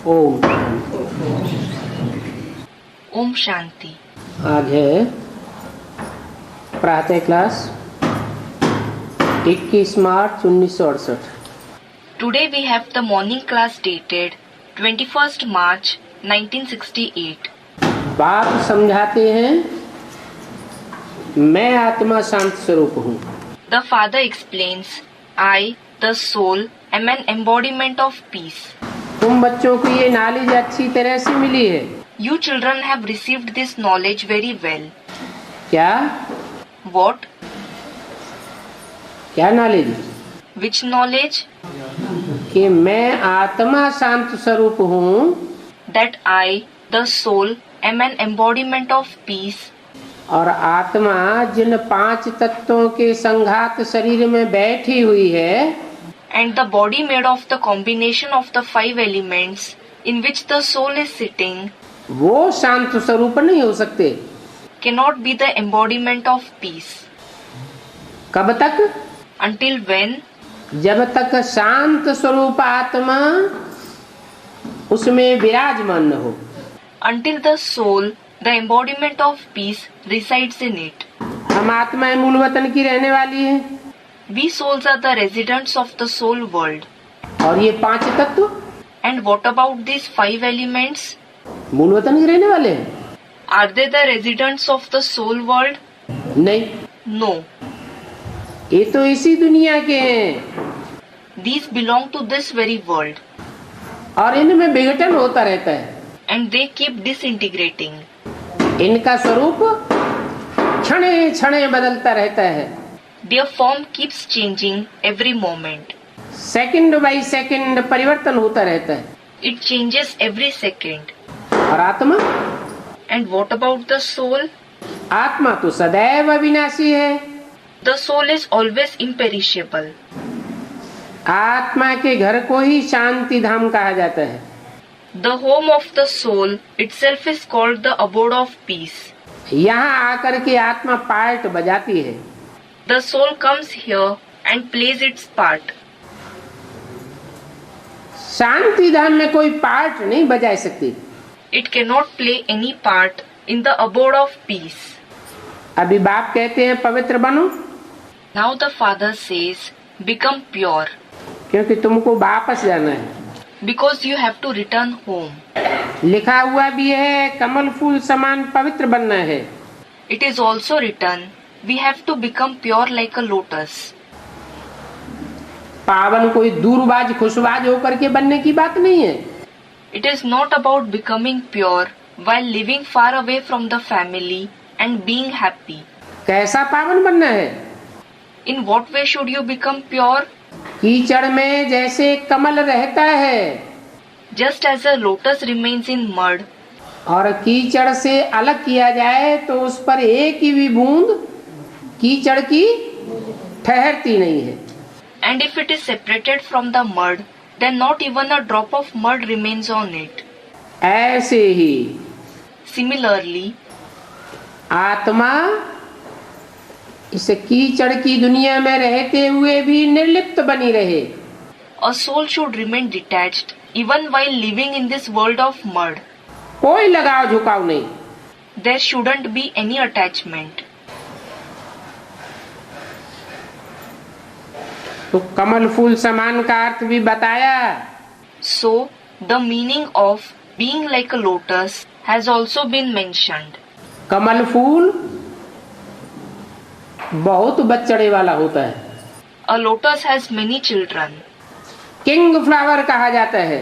ओम ओम शांति। आज है प्रातः class 21 March 1968। Today we have the morning class dated 21st March 1968. बाप समझाते हैं मैं आत्मा शांत स्वरूप हूँ। The father explains, I, the soul, am an embodiment of peace. तुम बच्चों को ये नॉलेज अच्छी तरह से मिली है। You children have received this knowledge very well. क्या What? क्या नॉलेज? Which knowledge? कि मैं आत्मा शांत स्वरूप हूँ That I, the soul, am an embodiment of peace. और आत्मा जिन 5 तत्वों के संघात शरीर में बैठी हुई है And the body made of the combination of the 5 elements in which the soul is sitting वो शांत स्वरूप नहीं हो सकते। cannot be the embodiment of peace. कब तक? Until when? जब तक शांत स्वरूप आत्मा उसमें विराजमान न हो। Until the soul, the embodiment of peace, resides in it. हम आत्मा मूल वतन की रहने वाली है We souls are the residents of the soul world. और ये 5 तत्व And what about these 5 elements? मूल वतन के रहने वाले हैं? Are they the residents of the soul world? नहीं, No. ये तो इसी दुनिया के हैं These belong to this very world. और इनमें विघटन होता रहता है। And they keep disintegrating. इनका स्वरूप क्षणे क्षणे बदलता रहता है। Their form keeps changing every moment. Second by second परिवर्तन होता रहता है। It changes every second. और आत्मा? And what about the soul? आत्मा तो सदैव अविनाशी है। The soul is always imperishable. आत्मा के घर को ही शांति धाम कहा जाता है। The home of the soul itself is called the abode of peace. यहाँ आकर के आत्मा पार्ट बजाती है। The soul comes here and plays its part. शांति धाम में कोई पार्ट नहीं बजा सकती। It cannot play any part in the abode of peace. अभी बाप कहते हैं पवित्र बनो। Now the father says, become pure. क्योंकि तुमको वापस जाना है। Because you have to return home. लिखा हुआ भी है कमल फूल समान पवित्र बनना है। It is also written, we have to become pure like a lotus. पावन कोई दूरबाज खुशबाज होकर के बनने की बात नहीं है। It is not about becoming pure while living far away from the family and being happy. कैसा पावन बनना है? In what way should you become pure? कीचड़ में जैसे कमल रहता है Just as a lotus remains in mud, और कीचड़ से अलग किया जाए तो उस पर एक ही भी बूंद कीचड़ की ठहरती नहीं है। and if it is separated from the mud, then not even a drop of mud remains on it. ऐसे ही Similarly, आत्मा इस कीचड़ की दुनिया में रहते हुए भी निर्लिप्त बनी रहे। a soul should remain detached even while living in this world of mud. कोई लगाव झुकाव नहीं। There shouldn't be any attachment. तो कमल फूल समान का अर्थ भी बताया। So, the meaning of being like a lotus has also been mentioned. कमल फूल बहुत बच्चड़े वाला होता है। A lotus has many children. King flower कहा जाता है।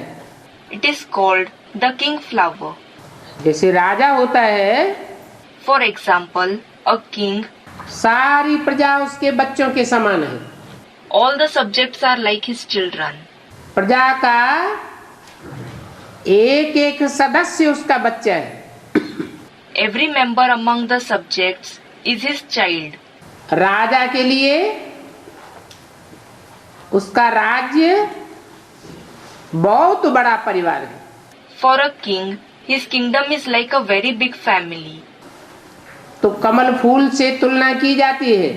It is called the king flower. जैसे राजा होता है For example, a king, सारी प्रजा उसके बच्चों के समान है। all the subjects are like his children. प्रजा का एक एक सदस्य उसका बच्चा है। Every member among the subjects is his child. राजा के लिए उसका राज्य बहुत बड़ा परिवार है। For a king, his kingdom is like a very big family. तो कमल फूल से तुलना की जाती है।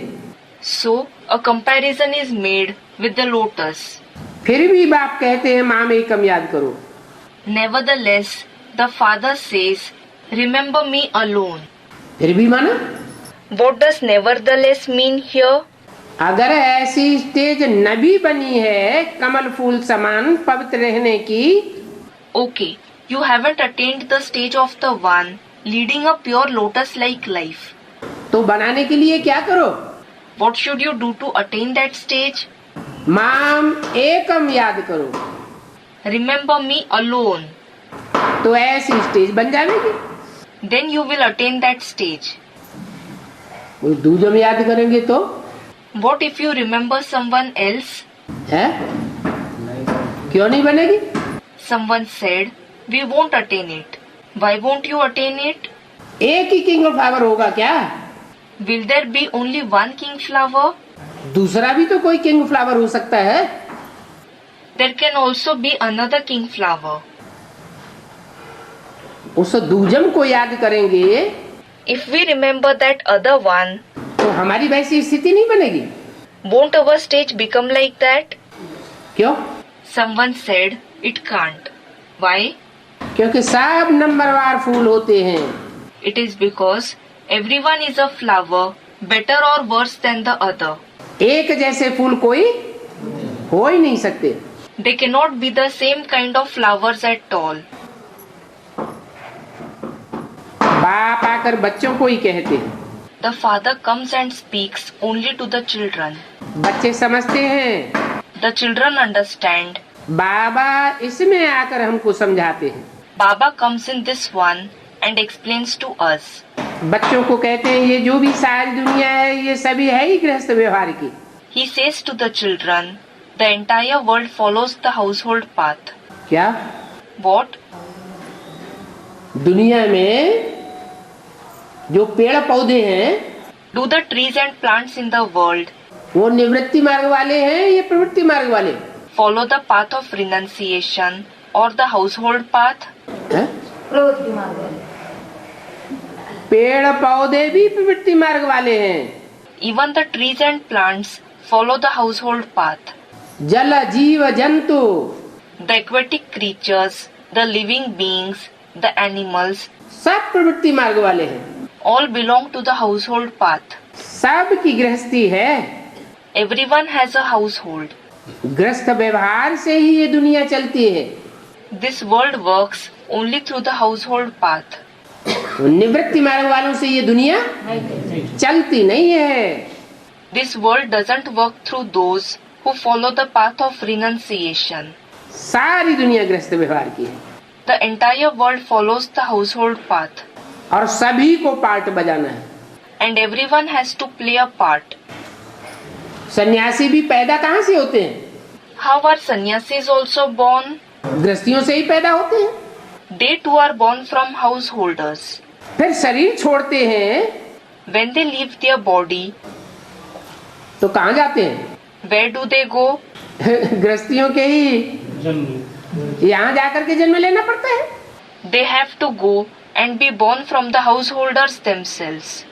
So, a comparison is made with the lotus. फिर भी बाप कहते हैं माम एकम याद करो। Nevertheless, the father says, "Remember me alone." फिर भी माना? What does nevertheless mean here? अगर ऐसी स्टेज न भी बनी है कमल फूल समान पवित्र रहने की, Okay, you haven't attained the stage of the one leading a pure lotus-like life. तो बनाने के लिए क्या करो? What should you do to attain that stage? माम एकम याद करो, Remember me alone. तो ऐसी स्टेज बन जाएगी। Then you will attain that stage. वो दूजम याद करेंगे तो What if you remember someone else? है, क्यों नहीं बनेगी? Someone said, "We won't attain it." Why won't you attain it? एक ही किंग फ्लावर होगा क्या? Will there be only one king flower? दूसरा भी तो कोई किंग फ्लावर हो सकता है। There can also be another king flower. उस दूजम को याद करेंगे If we remember that other one, तो हमारी वैसी स्थिति नहीं बनेगी। won't our stage become like that? क्यों? Someone said, "It can't." Why? क्योंकि सब नंबरवार फूल होते हैं। It is because everyone is a flower, better or worse than the other. एक जैसे फूल कोई हो ही नहीं सकते। They cannot be the same kind of flowers at all. बाप आकर बच्चों को ही कहते हैं, The father comes and speaks only to the children. बच्चे समझते हैं, The children understand. बाबा इसमें आकर हमको समझाते हैं। Baba comes in this one and explains to us. बच्चों को कहते हैं ये जो भी सारी दुनिया है ये सभी है ही गृहस्थ व्यवहार की। He says to the children, the entire world follows the household path. क्या? What? दुनिया में जो पेड़ पौधे हैं Do the trees and plants in the world वो निवृत्ति मार्ग वाले हैं या प्रवृत्ति मार्ग वाले? follow the path of renunciation or the household path? है? पेड़ पौधे भी प्रवृत्ति मार्ग वाले हैं। Even the trees and plants follow the household path. जल जीव जंतु The aquatic creatures, the living beings, the animals, सब प्रवृत्ति मार्ग वाले हैं। all belong to the household path. सब की गृहस्थी है। Everyone has a household. गृहस्थ व्यवहार से ही ये दुनिया चलती है। This world works only through the household path. निवृत्ति मार्ग वालों से ये दुनिया चलती नहीं है। This world doesn't work through those who follow the path of renunciation. सारी दुनिया गृहस्थ व्यवहार की है The entire world follows the household path. और सभी को पार्ट बजाना है। And everyone has to play a part. सन्यासी भी पैदा कहाँ से होते हैं? How are sannyasis also born? गृहस्थियों से ही पैदा होते हैं। They too are born from householders. फिर शरीर छोड़ते हैं When they leave their body, तो कहाँ जाते हैं? where do they go? गृहस्थियों के ही यहाँ जाकर के जन्म लेना पड़ता है। They have to go and be born from the householders themselves.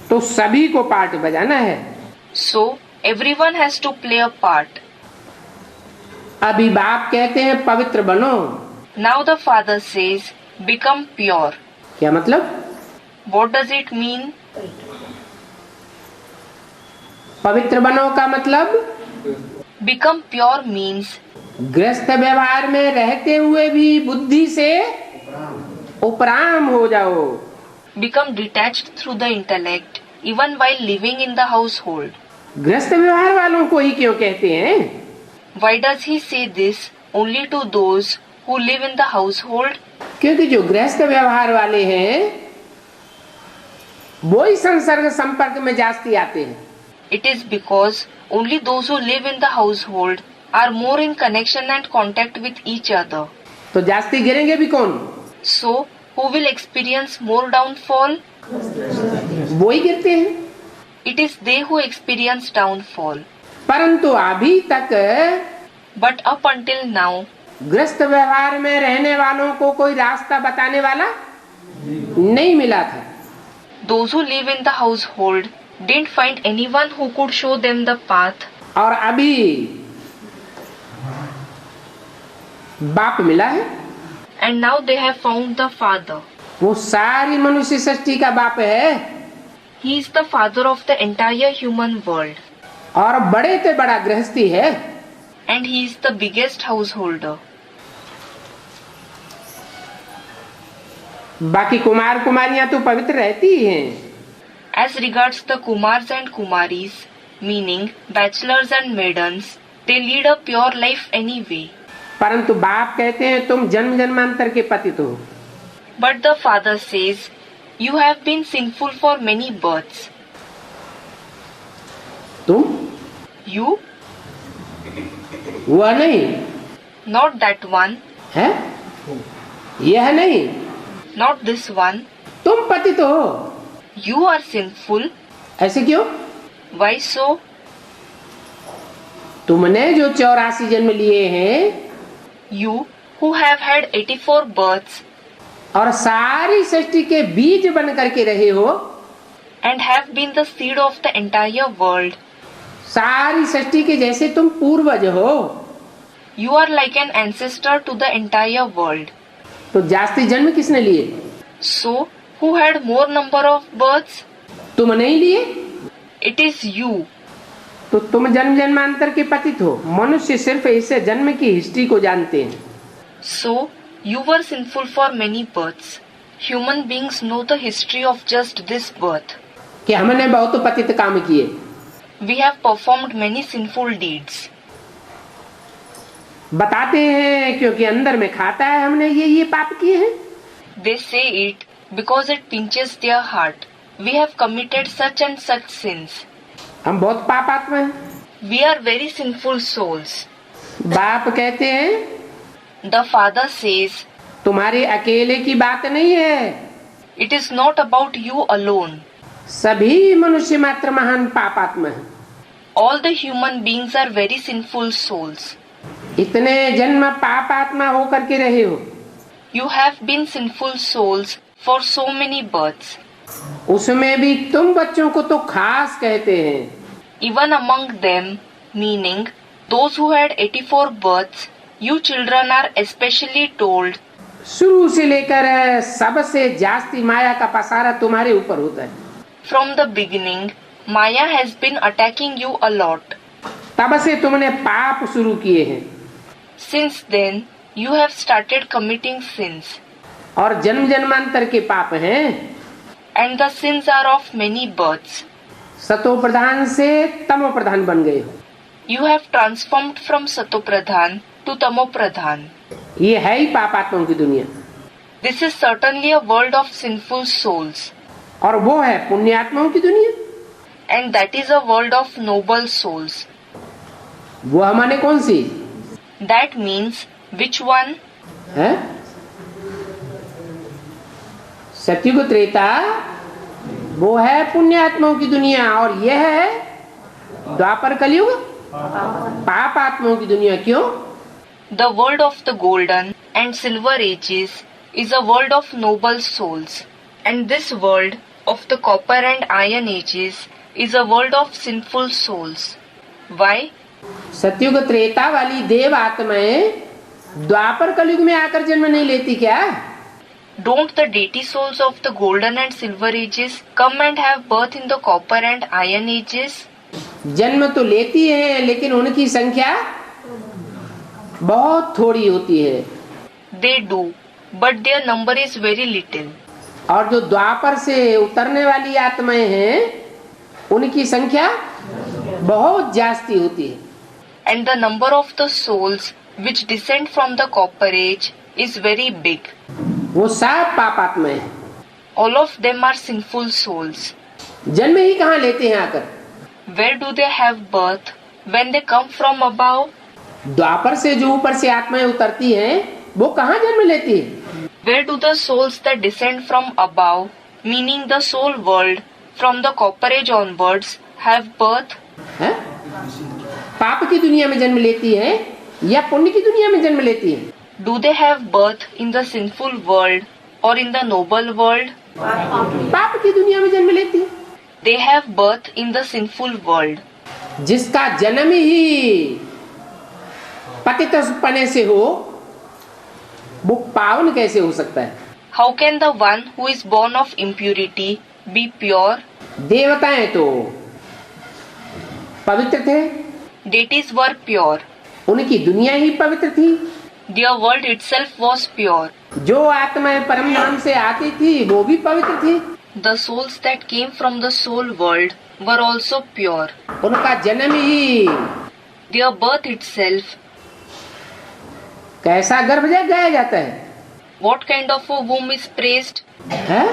तो सभी को पार्ट बजाना है। So everyone has to play a part. अभी बाप कहते हैं पवित्र बनो। Now the father says, become pure. क्या मतलब? What does it mean? पवित्र बनो का मतलब Become pure means गृहस्थ व्यवहार में रहते हुए भी बुद्धि से उपराम हो जाओ। become detached through the intellect even while living in the household. गृहस्थ व्यवहार वालों को ही क्यों कहते हैं? Why does he say this only to those who live in the household? क्योंकि जो गृहस्थ व्यवहार वाले हैं वो ही संसर्ग संपर्क में जास्ती आते हैं। It is because only those who live in the household are more in connection and contact with each other. तो जास्ती गिरेंगे भी कौन? So, who will experience more downfall? वो ही गिरते हैं। It is they who experience downfall. परंतु अभी तक But up until now, गृहस्थ व्यवहार में रहने वालों को कोई रास्ता बताने वाला नहीं मिला था। those who live in the household didn't find anyone who could show them the path. और अभी बाप मिला है। and now they have found the Father. वो सारी मनुष्य सृष्टि का बाप है He is the father of the entire human world, और बड़े से बड़ा गृहस्थी है। and he is the biggest householder. बाकी कुमार कुमारियां तो पवित्र रहती ही हैं। As regards the Kumars and Kumaris, meaning bachelors and maidens, they lead a pure life anyway. परंतु बाप कहते हैं तुम जन्म जन्मांतर के पतित हो। But the Father says, you have been sinful for many births. तुम You? वह नहीं Not that one, है, यह नहीं, not this one. तुम पतित हो। You are sinful. ऐसे क्यों? Why so? तुमने जो 84 जन्म लिए हैं You, who have had 84 births और सारी सृष्टि के बीज बन करके रहे हो, and have been the seed of the entire world, सारी सृष्टि के जैसे तुम पूर्वज हो, you are like an ancestor to the entire world. तो जास्ती जन्म किसने लिए? So, who had more number of births? तुम नहीं लिए, It is you. तो तुम जन्म जन्मांतर के पतित हो। मनुष्य सिर्फ इसे जन्म की हिस्ट्री को जानते हैं। So, you were sinful for many births. Human beings know the history of just this birth. कि हमने बहुत पतित काम किए। We have performed many sinful deeds. बताते हैं क्योंकि अंदर में खाता है हमने ये पाप किए हैं। They say it because it pinches their heart. We have committed such and such sins. हम बहुत पापात्मा हैं। We are very sinful souls. बाप कहते हैं The Father says, तुम्हारे अकेले की बात नहीं है, it is not about you alone. सभी मनुष्य मात्र महान पापात्मा हैं। All the human beings are very sinful souls. इतने जन्म पापात्मा होकर के रहे हो, You have been sinful souls for so many births. उसमें भी तुम बच्चों को तो खास कहते हैं। Even among them, meaning those who had 84 births, you children are especially told, शुरू से लेकर सबसे जास्ती माया का पसारा तुम्हारे ऊपर होता है। from the beginning, Maya has been attacking you a lot. तब से तुमने पाप शुरू किए हैं Since then, you have started committing sins, और जन्म जन्मांतर के पाप हैं। and the sins are of many births. सतो प्रधान से तमो प्रधान बन गए हो। You have transformed from Satopradhan to Tamopradhan. ये है ही पापात्माओं की दुनिया, This is certainly a world of sinful souls, और वो है पुण्यात्माओं की दुनिया। and that is a world of noble souls. वो हमारे कौन सी That means which one? है? सत्युग त्रेता वो है पुण्यात्माओं की दुनिया, और यह है द्वापर कलयुग पाप आत्माओं की दुनिया। क्यों? The world of the golden and silver ages is a world of noble souls, and this world of the copper and iron ages is a world of sinful souls. Why? सत्युग त्रेता वाली देव आत्माएं द्वापर कलयुग में आकर जन्म नहीं लेती क्या? Don't the deity souls of the golden and silver ages come and have birth in the copper and iron ages? जन्म तो लेती है, लेकिन उनकी संख्या बहुत थोड़ी होती है। They do, but their number is very little. और जो द्वापर से उतरने वाली आत्माएं हैं उनकी संख्या बहुत जास्ती होती है। And the number of the souls which descend from the copper age is very big. वो सब पापात्मा हैं। All of them are sinful souls. जन्म ही कहाँ लेते हैं आकर? Where do they have birth when they come from above? द्वापर से जो ऊपर से आत्माएं उतरती हैं वो कहाँ जन्म लेती है? Where do the souls that descend from above, meaning the soul world, from the copper age onwards, have birth? है? पाप की दुनिया में जन्म लेती है या पुण्य की दुनिया में जन्म लेती है? Do they have birth in the sinful world or in the noble world? पाप की दुनिया में जन्म लेती है। They have birth in the sinful world. जिसका जन्म ही पतितपने से हो वो पावन कैसे हो सकता है? How can the one who is born of impurity be pure? देवताएं तो पवित्र थे, Deities were pure. उनकी दुनिया ही पवित्र थी। Their world itself was pure. जो आत्माएं परम धाम से आती थी वो भी पवित्र थी। The souls that came from the soul world were also pure. उनका जन्म ही Their birth itself, कैसा गर्भ गाया जाता है? what kind of a womb is praised? है?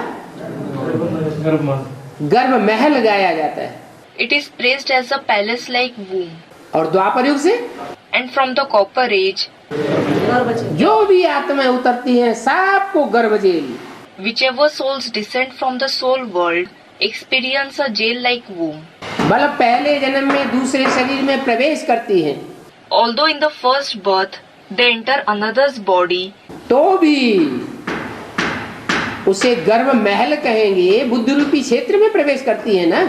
गर्भ महल गाया जाता है। It is praised as a palace-like womb. और द्वापर युग से And from the copper age, जो भी आत्माएं उतरती हैं सबको गर्भ jail. whichever souls descend from the soul world experience a jail-like womb. मतलब पहले जन्म में दूसरे शरीर में प्रवेश करती हैं, Although in the first birth they enter another's body, तो भी उसे गर्भ महल कहेंगे। बुद्धि रूपी क्षेत्र में प्रवेश करती है ना।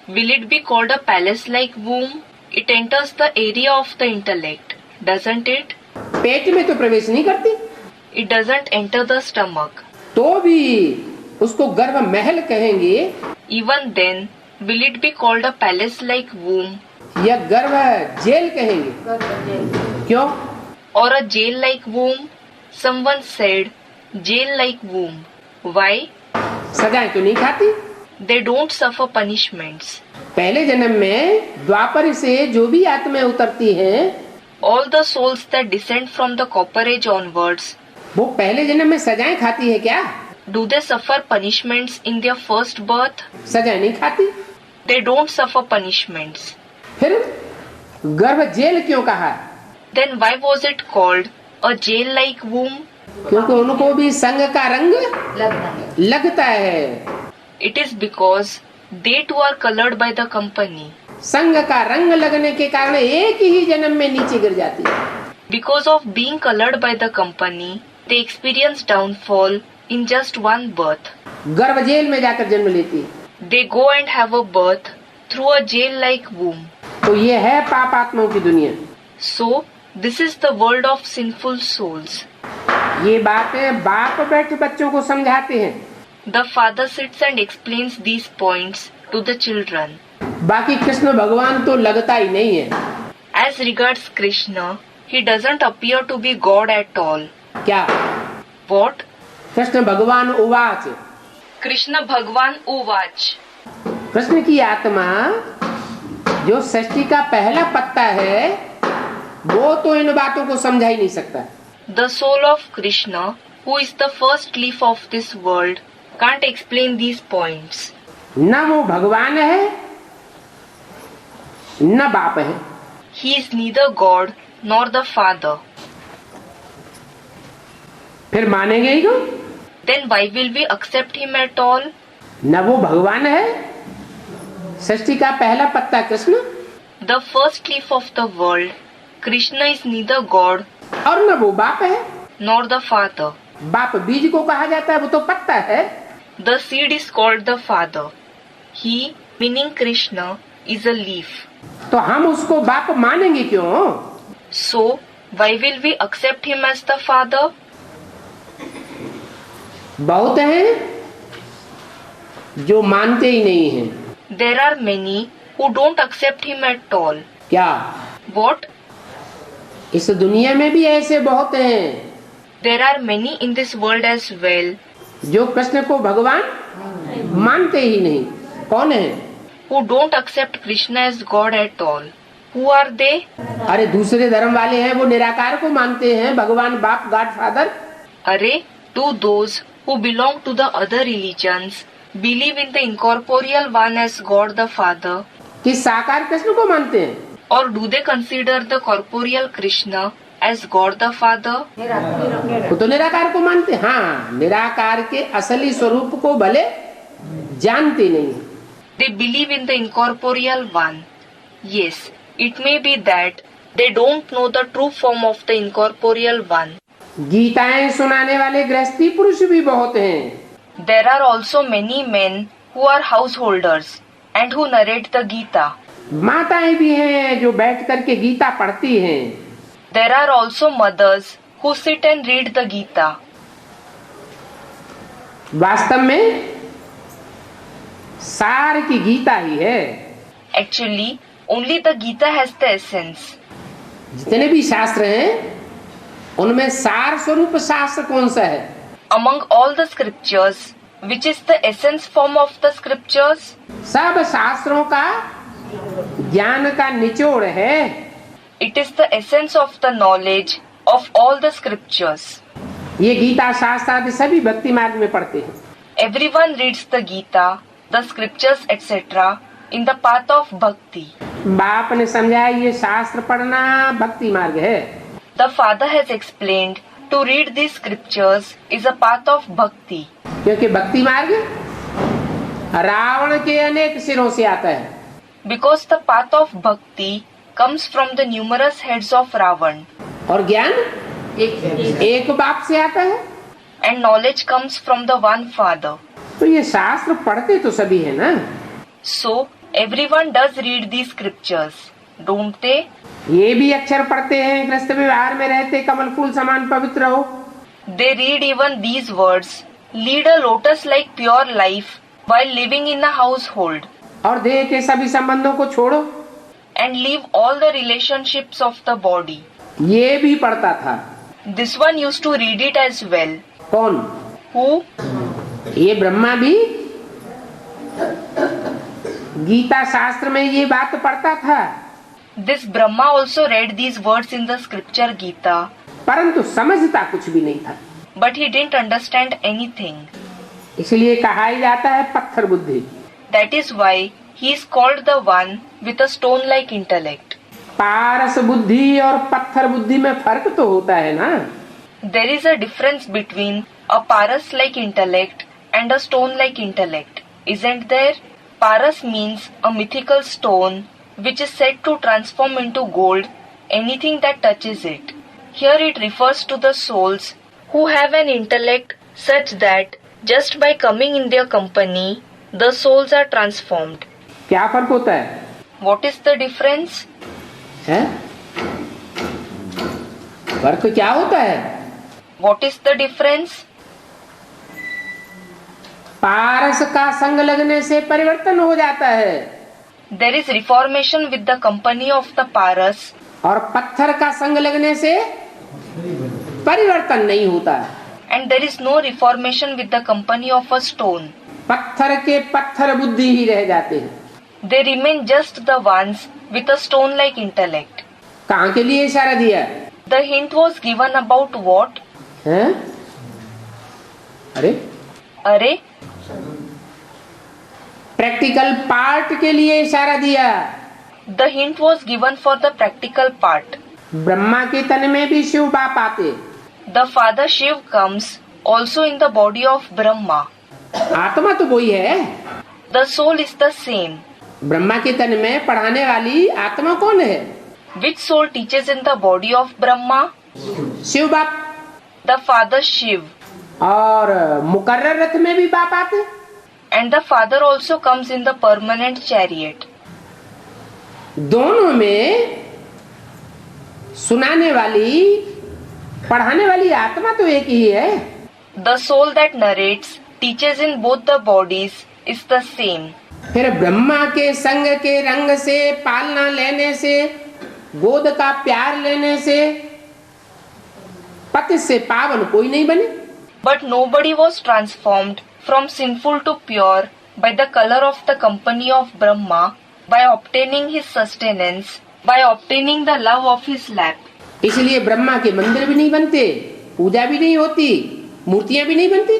will it be called a palace-like womb? It enters the area of the intellect, doesn't it? पेट में तो प्रवेश नहीं करती, It doesn't enter the stomach. तो भी उसको गर्भ महल कहेंगे Even then, will it be called a palace-like womb या गर्भ जेल कहेंगे? क्यों? or a jail-like womb? Someone said, jail-like womb. Why? सजाएं तो नहीं खाती। They don't suffer punishments. पहले जन्म में द्वापर से जो भी आत्माएं उतरती हैं All the souls that descend from the copper age onwards, वो पहले जन्म में सजाएं खाती है क्या? do they suffer punishments in their first birth? सजाएं नहीं खाती। They don't suffer punishments. फिर गर्भ जेल क्यों कहा? Then why was it called a jail-like womb? क्योंकि उनको भी संग का रंग लगता है। It is because they too are colored by the company. संग का रंग लगने के कारण एक ही जन्म में नीचे गिर जाती है। Because of being colored by the company, they experience downfall in just one birth. गर्भ जेल में जाकर जन्म लेती है। They go and have a birth through a jail-like womb. तो ये है पाप आत्माओं की दुनिया। So, this is the world of sinful souls. ये बातें बाप बैठ बच्चों को समझाते हैं। The father sits and explains these points to the children. बाकी कृष्ण भगवान तो लगता ही नहीं है। As regards Krishna, he doesn't appear to be God at all. क्या? What? कृष्ण भगवान उवाच। Krishna Bhagwan Uvach. कृष्ण की आत्मा जो सृष्टि का पहला पत्ता है वो तो इन बातों को समझा ही नहीं सकता। The soul of Krishna, who is the first leaf of this world, can't explain these points. न वो भगवान है न बाप है। He is neither God nor the Father. फिर मानेंगे ही क्यों? Then why will we accept him at all? न वो भगवान है, सृष्टि का पहला पत्ता Krishna, The first leaf of the world, Krishna is neither God और न वो बाप है। nor the Father. बाप बीज को कहा जाता है, वो तो पत्ता है। The seed is called the Father. He, meaning Krishna, is a leaf. तो हम उसको बाप मानेंगे क्यों? So, why will we accept him as the Father? बहुत हैं जो मानते ही नहीं हैं। There are many who don't accept him at all. क्या? What? इस दुनिया में भी ऐसे बहुत हैं There are many in this world as well जो कृष्ण को भगवान मानते ही नहीं। कौन है? who don't accept Krishna as God at all. Who are they? अरे दूसरे धर्म वाले हैं, वो निराकार को मानते हैं, भगवान बाप God father. Array, do those who belong to the other religions believe in the incorporeal one as God the Father? कि साकार कृष्ण को मानते हैं? Or do they consider the corporeal Krishna as God the Father? वो तो निराकार को मानते हैं। हाँ, निराकार के असली स्वरूप को भले जानते नहीं। They believe in the incorporeal one. Yes, it may be that they don't know the true form of the incorporeal one. गीताएं सुनाने वाले गृहस्थी पुरुष भी बहुत हैं। There are also many men who are householders and who narrate the Gita. माताएं भी हैं जो बैठ करके गीता पढ़ती हैं। There are also mothers who sit and read the Gita. वास्तव में सार की गीता ही है। Actually, only the Gita has the essence. जितने भी शास्त्र हैं उनमें सार स्वरूप शास्त्र कौन सा है? Among all the scriptures, which is the essence form of the scriptures? सब शास्त्रों का ज्ञान का निचोड़ है। It is the essence of the knowledge of all the scriptures. ये गीता शास्त्र आदि सभी भक्ति मार्ग में पढ़ते हैं। Everyone reads the Gita, the scriptures, etc. in the path of bhakti. बाप ने समझाया ये शास्त्र पढ़ना भक्ति मार्ग है। The father has explained to read these scriptures is a path of bhakti. क्योंकि भक्ति मार्ग रावण के अनेक सिरों से आता है। Because the path of bhakti comes from the numerous heads of Ravan. और ज्ञान एक बाप से आता है। And knowledge comes from the one father. तो ये शास्त्र पढ़ते तो सभी है ना। So everyone does read these scriptures, don't they? ये भी अक्षर पढ़ते हैं, गृहस्थ व्यवहार में रहते कमल फूल समान पवित्र हो। They read even these words, lead a lotus-like pure life while living in a household. और देह के सभी संबंधों को छोड़ो। And leave all the relationships of the body. ये भी पढ़ता था। This one used to read it as well. कौन? Who? ये ब्रह्मा भी गीता शास्त्र में ये बात पढ़ता था। This Brahma also read these words in the scripture Gita, परंतु समझता कुछ भी नहीं था। but he didn't understand anything. इसलिए कहा ही जाता है पत्थर बुद्धि। That is why he is called the one with a stone-like intellect. पारस बुद्धि और पत्थर बुद्धि में फर्क तो होता है ना। There is a difference between a Paras-like intellect and a stone-like intellect, isn't there? Paras means a mythical stone which is said to transform into gold anything that touches it. Here it refers to the souls who have an intellect such that just by coming in their company, the souls are transformed. क्या फर्क होता है? What is the difference? है? फर्क क्या होता है? What is the difference? पारस का संग लगने से परिवर्तन हो जाता है। There is reformation with the company of the Paras. और पत्थर का संग लगने से परिवर्तन नहीं होता है। And there is no reformation with the company of a stone. पत्थर के पत्थर बुद्धि ही रह जाते हैं। They remain just the ones with a stone-like intellect. कहाँ के लिए इशारा दिया? The hint was given about what? हैं? अरे अरे, प्रैक्टिकल पार्ट के लिए इशारा दिया। the hint was given for the practical part. Brahma के तन में भी शिव बाप आते। The father Shiv comes also in the body of Brahma. आत्मा तो वही है। The soul is the same. Brahma के तन में पढ़ाने वाली आत्मा कौन है? Which soul teaches in the body of Brahma? Shiv बाप। The father Shiv. और मुकर्रर रथ में भी बाप आते। And the father also comes in the permanent chariot. दोनों में सुनाने वाली पढ़ाने वाली आत्मा तो एक ही है। The soul that narrates, teaches in both the bodies is the same. फिर ब्रह्मा के संग के रंग से पालना लेने से गोद का प्यार लेने से पति से पावन कोई नहीं बने। But nobody was transformed from sinful to pure by the color of the company of Brahma, by obtaining his sustenance, by obtaining the love of his lap. इसलिए ब्रह्मा के मंदिर भी नहीं बनते, पूजा भी नहीं होती, मूर्तियां भी नहीं बनती।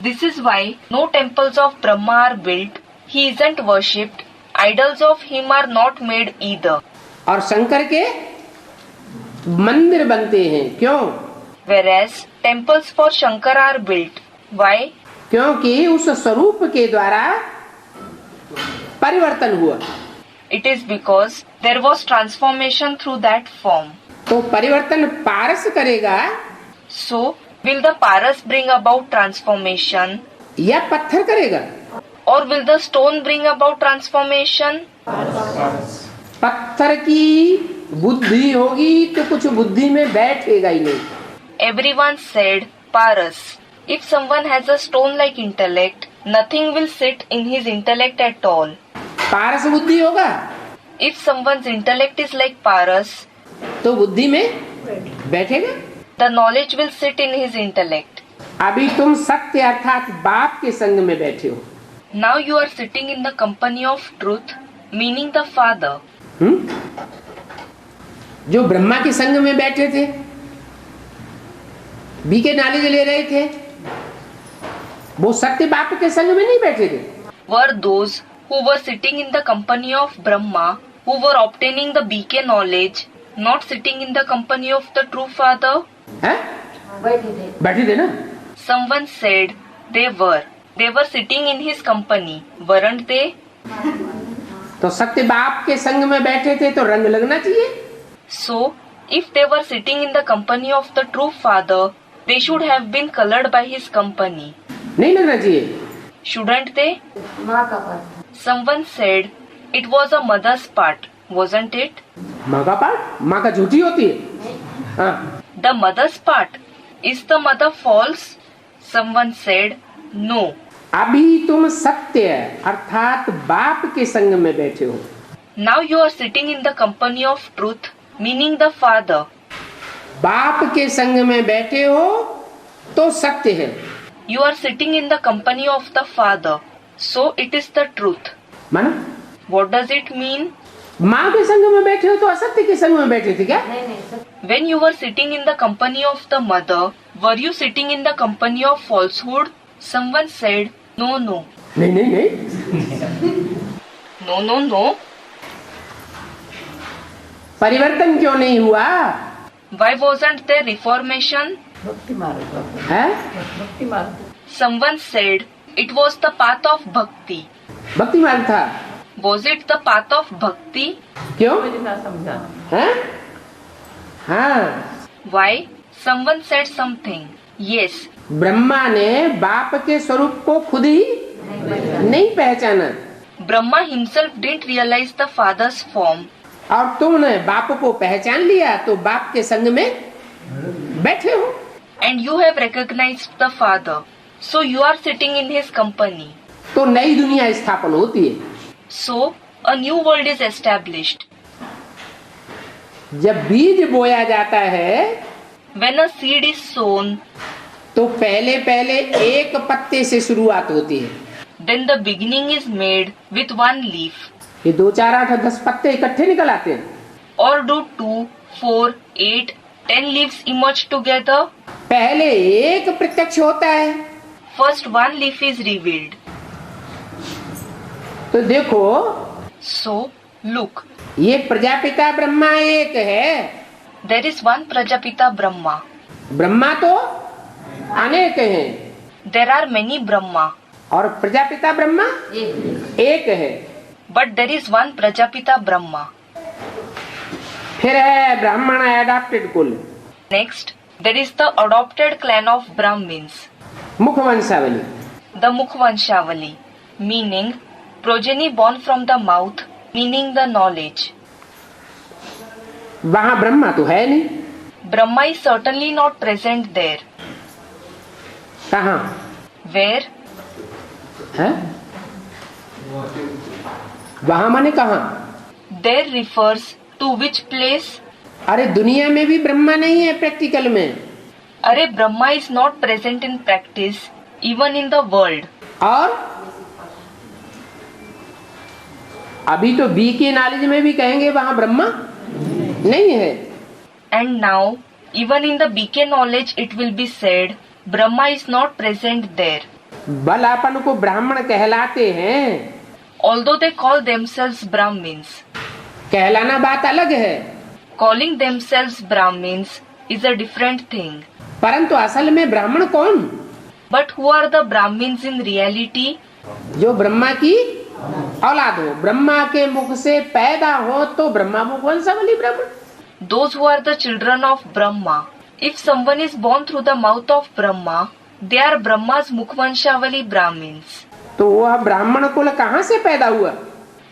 This is why no temples of Brahma are built, he isn't worshipped, idols of him are not made either. और शंकर के मंदिर बनते हैं। क्यों? Whereas temples for Shankar are built. Why? क्योंकि उस स्वरूप के द्वारा परिवर्तन हुआ। It is because there was transformation through that form. तो परिवर्तन पारस करेगा So, will the Paras bring about transformation? या पत्थर करेगा? Or will the stone bring about transformation? पत्थर की बुद्धि होगी तो कुछ बुद्धि में बैठेगा ही नहीं। everyone said Paras. If someone has a stone-like intellect, nothing will sit in his intellect at all. पारस बुद्धि होगा If someone's intellect is like Paras, तो बुद्धि में बैठेगा। the knowledge will sit in his intellect. अभी तुम सत्य अर्थात बाप के संग में बैठे हो। Now you are sitting in the company of truth, meaning the Father. जो ब्रह्मा के संग में बैठे थे, बीके नॉलेज ले रहे थे, वो सत्य बाप के संग में नहीं बैठे थे। Were those who were sitting in the company of Brahma, who were obtaining the BK knowledge, not sitting in the company of the true Father? हैं? बैठे थे ना। Someone said they were. They were sitting in his company, weren't they? तो सत्य बाप के संग में बैठे थे तो रंग लगना चाहिए। So, if they were sitting in the company of the true Father, they should have been colored by his company. नहीं लगना चाहिए। Shouldn't they? Someone said it was a mother's part, wasn't it? माँ का पाठ? माँ का झूठी होती है। हाँ। The mother's part. Is the mother false? Someone said no. अभी तुम सत्य अर्थात बाप के संग में बैठे हो। Now you are sitting in the company of truth, meaning the Father. बाप के संग में बैठे हो तो सत्य है। You are sitting in the company of the Father, so it is the truth. माना? What does it mean? माँ के संग में बैठे हो तो असत्य के संग में बैठे थे क्या? When you were sitting in the company of the mother, were you sitting in the company of falsehood? Someone said, no, no. नहीं नहीं नहीं। No, no, no. परिवर्तन क्यों नहीं हुआ? Why wasn't there reformation? है? Someone said it was the path of bhakti. भक्ति मार्ग था। Was it the path of bhakti? क्यों? है? हाँ। Why? Someone said something. Yes. Brahma ने बाप के स्वरूप को खुद ही नहीं पहचाना Brahma himself didn't realize the Father's form. और तुमने बाप को पहचान लिया तो बाप के संग में बैठे हो। And you have recognized the Father. So you are sitting in his company. तो नई दुनिया स्थापन होती है। So a new world is established. जब बीज बोया जाता है When a seed is sown, तो पहले पहले एक पत्ते से शुरुआत होती है। then the beginning is made with one leaf. ये 2, 4, 8, 10 पत्ते इकट्ठे निकल आते हैं। Or do 2, 4, 8, 10 leaves emerge together? पहले एक प्रत्यक्ष होता है। First one leaf is revealed. तो देखो So look, ये प्रजापिता ब्रह्मा एक है। there is one Prajapita Brahma. Brahma तो अनेक हैं There are many Brahma, और प्रजापिता ब्रह्मा एक है। but there is one Prajapita Brahma. फिर है ब्राह्मण एडॉप्टेड कुल, Next, there is the adopted clan of Brahmins, मुख वंशावली। the Mukhvanshavali, meaning progeny born from the mouth, meaning the knowledge. वहाँ ब्रह्मा तो है नहीं। Brahma is certainly not present there. कहाँ Where? है? वहाँ माने कहाँ? There refers to which place? अरे दुनिया में भी ब्रह्मा नहीं है प्रैक्टिकल में। अरे Brahma is not present in practice, even in the world. और अभी तो बी के नॉलेज में भी कहेंगे वहाँ ब्रह्मा नहीं है। And now, even in the BK knowledge, it will be said, Brahma is not present there. बल अपन को ब्राह्मण कहलाते हैं। Although they call themselves Brahmins, कहलाना बात अलग है, calling themselves Brahmins is a different thing. परंतु असल में ब्राह्मण कौन? But who are the Brahmins in reality? जो ब्रह्मा की औलाद हो, ब्रह्मा के मुख से पैदा हो तो ब्रह्मा मुख वंशावली ब्राह्मण। Those who are the children of Brahma. If someone is born through the mouth of Brahma, they are Brahma's Mukhvanshavali Brahmins. तो वह ब्राह्मण कुल कहाँ से पैदा हुआ?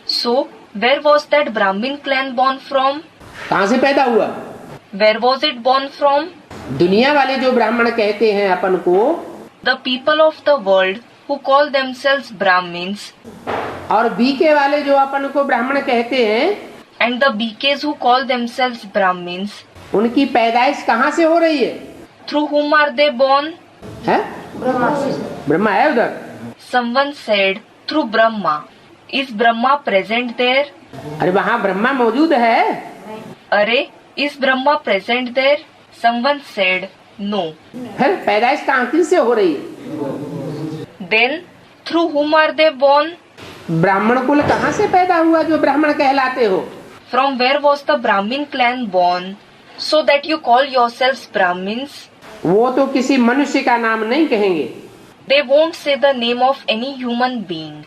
So, where was that Brahmin clan born from? कहाँ से पैदा हुआ? Where was it born from? दुनिया वाले जो ब्राह्मण कहते हैं अपन को, the people of the world who call themselves Brahmins, और बीके वाले जो अपन को ब्राह्मण कहते हैं, and the BKs who call themselves Brahmins, उनकी पैदाइश कहाँ से हो रही है? through whom are they born? है? ब्रह्मा है उधर। Someone said, through Brahma. Is Brahma present there? अरे वहाँ ब्रह्मा मौजूद है। अरे, is Brahma present there? Someone said, no. फिर पैदाइश कहाँ किससे हो रही है? Then, through whom are they born? ब्राह्मण कुल कहाँ से पैदा हुआ जो ब्राह्मण कहलाते हो? From where was the Brahmin clan born, so that you call yourselves Brahmins? वो तो किसी मनुष्य का नाम नहीं कहेंगे। They won't say the name of any human being.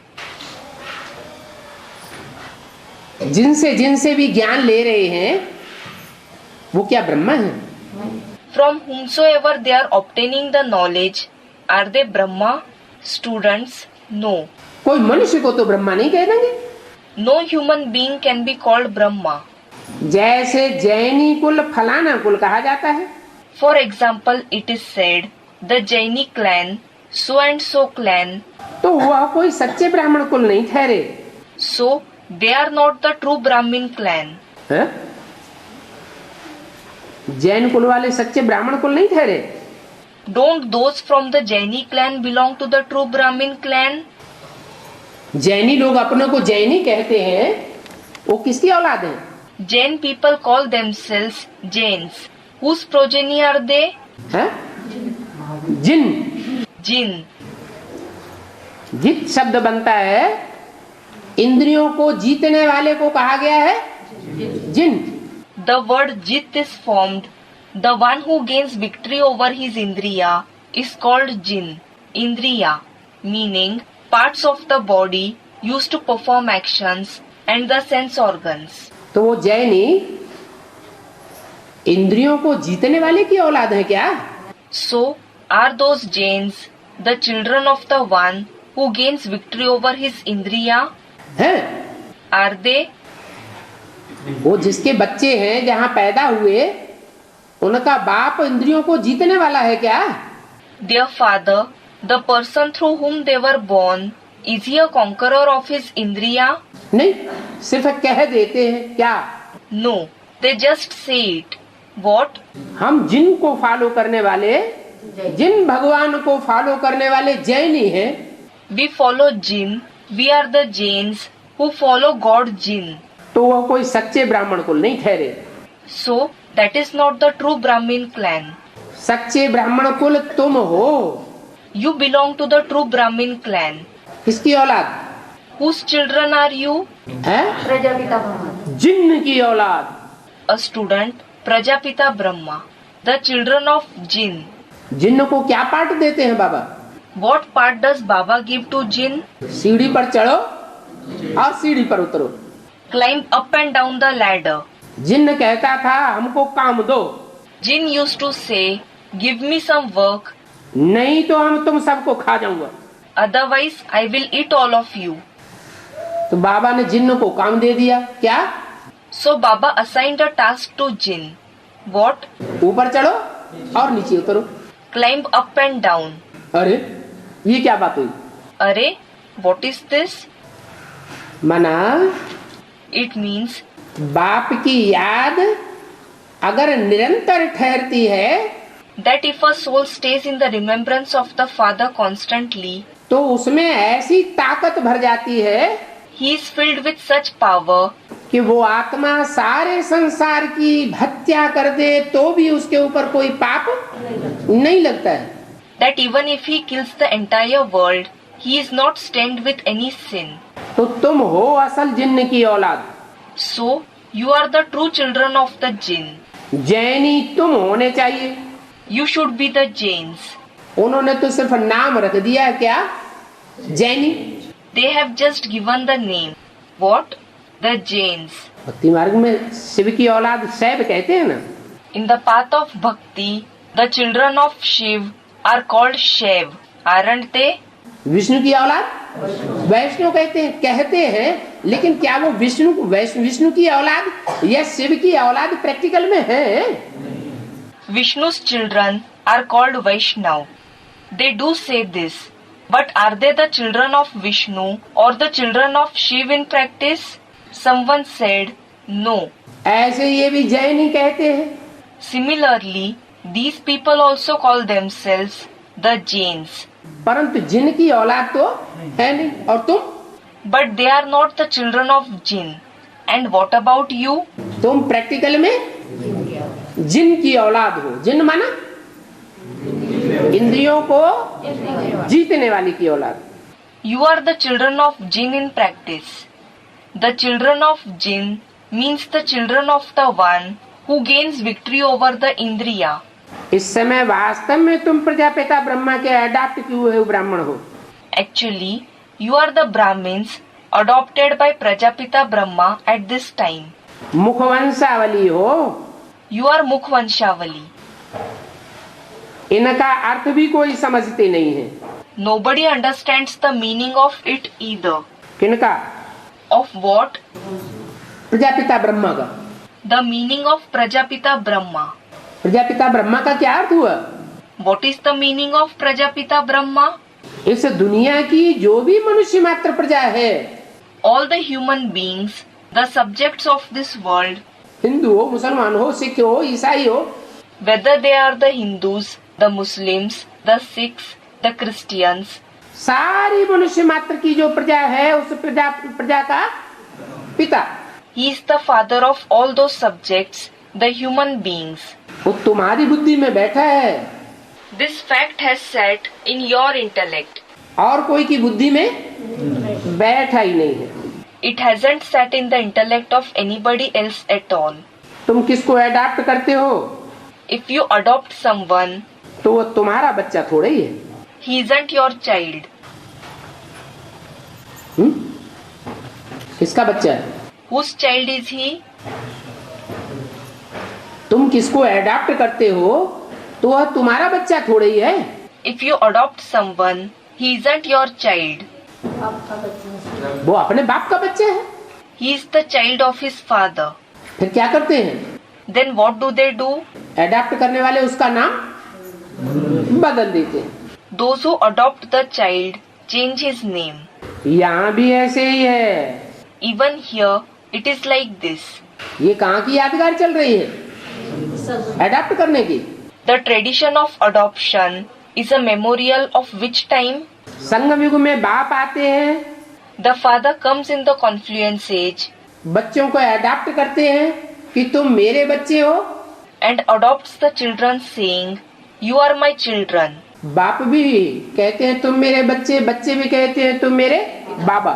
जिनसे भी ज्ञान ले रहे हैं, वो क्या ब्रह्मा है? From whomsoever they are obtaining the knowledge, are they Brahma? Students, no. कोई मनुष्य को तो ब्रह्मा नहीं कह देंगे। No human being can be called Brahma. जैसे जैनी कुल फलाना कुल कहा जाता है। For example, it is said, the Jaini clan, so and so clan, तो वह कोई सच्चे ब्राह्मण कुल नहीं ठहरे। so they are not the true Brahmin clan. है? जैन कुल वाले सच्चे ब्राह्मण कुल नहीं ठहरे। Don't those from the Jaini clan belong to the true Brahmin clan? जैनी लोग अपने को जैनी कहते हैं, वो किसकी औलाद है? Jain people call themselves Jains. Whose progeny are they? है? जिन। Jinn. जित शब्द बनता है, इंद्रियों को जीतने वाले को कहा गया है जिन। The word Jit is formed. The one who gains victory over his Indriya is called Jinn. Indriya, meaning parts of the body used to perform actions and the sense organs. तो वो जैनी इंद्रियों को जीतने वाले की औलाद है क्या? So, are those Jains the children of the one who gains victory over his Indriya? है? Are they? वो जिसके बच्चे हैं, जहाँ पैदा हुए, उनका बाप इंद्रियों को जीतने वाला है क्या? Their father, the person through whom they were born, is he a conqueror of his Indriya? नहीं, सिर्फ कह देते हैं क्या? No, they just say it. What? हम जिन को फॉलो करने वाले, जिन भगवान को फॉलो करने वाले जैनी हैं। We follow Jinn. We are the Jains who follow God Jinn. तो वह कोई सच्चे ब्राह्मण कुल नहीं ठहरे। So, that is not the true Brahmin clan. सच्चे ब्राह्मण कुल तुम हो। You belong to the true Brahmin clan. किसकी औलाद? Whose children are you? है? प्रजापिता ब्रह्मा। जिन्न की औलाद। A student, Prajapita Brahma. The children of Jinn. जिन्न को क्या पाठ देते हैं बाबा? What part does Baba give to Jinn? सीढ़ी पर चढ़ो और सीढ़ी पर उतरो। Climb up and down the ladder. जिन्न कहता था हमको काम दो, Jinn used to say, give me some work, नहीं तो हम तुम सबको खा जाऊंगा। otherwise I will eat all of you. तो बाबा ने जिन्न को काम दे दिया। क्या? So Baba assigned a task to Jinn. What? ऊपर चढ़ो और नीचे उतरो। Climb up and down. अरे ये क्या बात हुई? Arey, what is this? मना It means बाप की याद अगर निरंतर ठहरती है that if a soul stays in the remembrance of the Father constantly, तो उसमें ऐसी ताकत भर जाती है he is filled with such power कि वो आत्मा सारे संसार की हत्या कर दे तो भी उसके ऊपर कोई पाप नहीं लगता है। that even if he kills the entire world, he is not stained with any sin. तो तुम हो असल जिन्न की औलाद। So, you are the true children of the Jinn. जैनी तुम होने चाहिए। You should be the Jains. उन्होंने तो सिर्फ नाम रख दिया क्या? जैनी। They have just given the name. What? The Jains. भक्ति मार्ग में शिव की औलाद शैव कहते हैं ना। In the path of bhakti, the children of Shiv are called Shaiv, aren't they? Vishnu की औलाद वैष्णव कहते हैं, लेकिन क्या वो विष्णु की औलाद या शिव की औलाद प्रैक्टिकल में है? Vishnu's children are called Vaishnav. They do say this, but are they the children of Vishnu or the children of Shiv in practice? Someone said, no. ऐसे ये भी जैन ही कहते हैं। Similarly, these people also call themselves the Jains. परंतु जिन की औलाद तो है नहीं। और तुम? But they are not the children of Jinn. And what about you? तुम प्रैक्टिकल में जिन की औलाद हो। जिन माना इंद्रियों को जीतने वाली की औलाद। You are the children of Jinn in practice. The children of Jinn means the children of the one who gains victory over the Indriya. इस समय वास्तव में तुम प्रजापिता ब्रह्मा के अडॉप्ट किए हुए ब्राह्मण हो। Actually, you are the Brahmins adopted by Prajapita Brahma at this time. मुखवंशावली हो। You are Mukhvanshavali. इनका अर्थ भी कोई समझते नहीं है। Nobody understands the meaning of it either. किनका? Of what? प्रजापिता ब्रह्मा का। The meaning of Prajapita Brahma. Prajapita Brahma का क्या अर्थ हुआ? What is the meaning of Prajapita Brahma? इस दुनिया की जो भी मनुष्य मात्र प्रजा है, All the human beings, the subjects of this world, Hindu हो, मुसलमान हो, सिख हो, ईसाई हो, whether they are the Hindus, the Muslims, the Sikhs, the Christians, सारी मनुष्य मात्र की जो प्रजा है उस प्रजा का पिता, he is the father of all those subjects, the human beings. वो तुम्हारी बुद्धि में बैठा है। This fact has sat in your intellect. और कोई की बुद्धि में बैठा ही नहीं है। It hasn't sat in the intellect of anybody else at all. तुम किसको अडॉप्ट करते हो? If you adopt someone, तो वो तुम्हारा बच्चा थोड़ा ही है। he isn't your child. किसका बच्चा है? Whose child is he? तुम किसको अडॉप्ट करते हो तो वह तुम्हारा बच्चा थोड़ा ही है। If you adopt someone, he isn't your child. वो अपने बाप का बच्चा है। He is the child of his father. फिर क्या करते हैं? Then what do they do? Adopt करने वाले उसका नाम बदल देते हैं। Those who adopt the child change his name. यहाँ भी ऐसे ही है। Even here, it is like this. ये कहाँ की यादगार चल रही है? अडॉप्ट करने की। The tradition of adoption is a memorial of which time? संगम युग में बाप आते हैं, The father comes in the confluence age बच्चों को अडॉप्ट करते हैं कि तुम मेरे बच्चे हो, and adopts the children saying, you are my children. बाप भी कहते हैं तुम मेरे बच्चे, बच्चे भी कहते हैं तुम मेरे बाबा।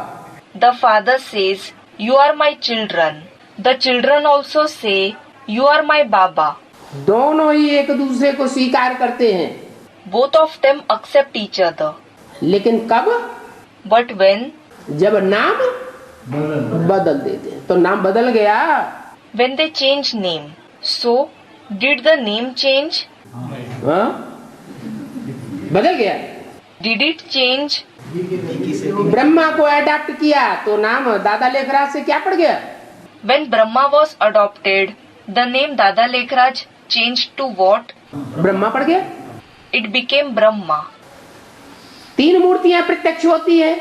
The father says, you are my children. The children also say, you are my baba. दोनों ही एक दूसरे को स्वीकार करते हैं। Both of them accept each other. लेकिन कब? But when? जब नाम बदल देते हैं। तो नाम बदल गया। When they change name. So, did the name change? हाँ? बदल गया। Did it change? ब्रह्मा को अडॉप्ट किया तो नाम दादा लेखराज से क्या पड़ गया? When Brahma was adopted, the name Dada Lekhraj changed to what? Brahma पड़ गया। It became Brahma. तीन मूर्तियां प्रत्यक्ष होती है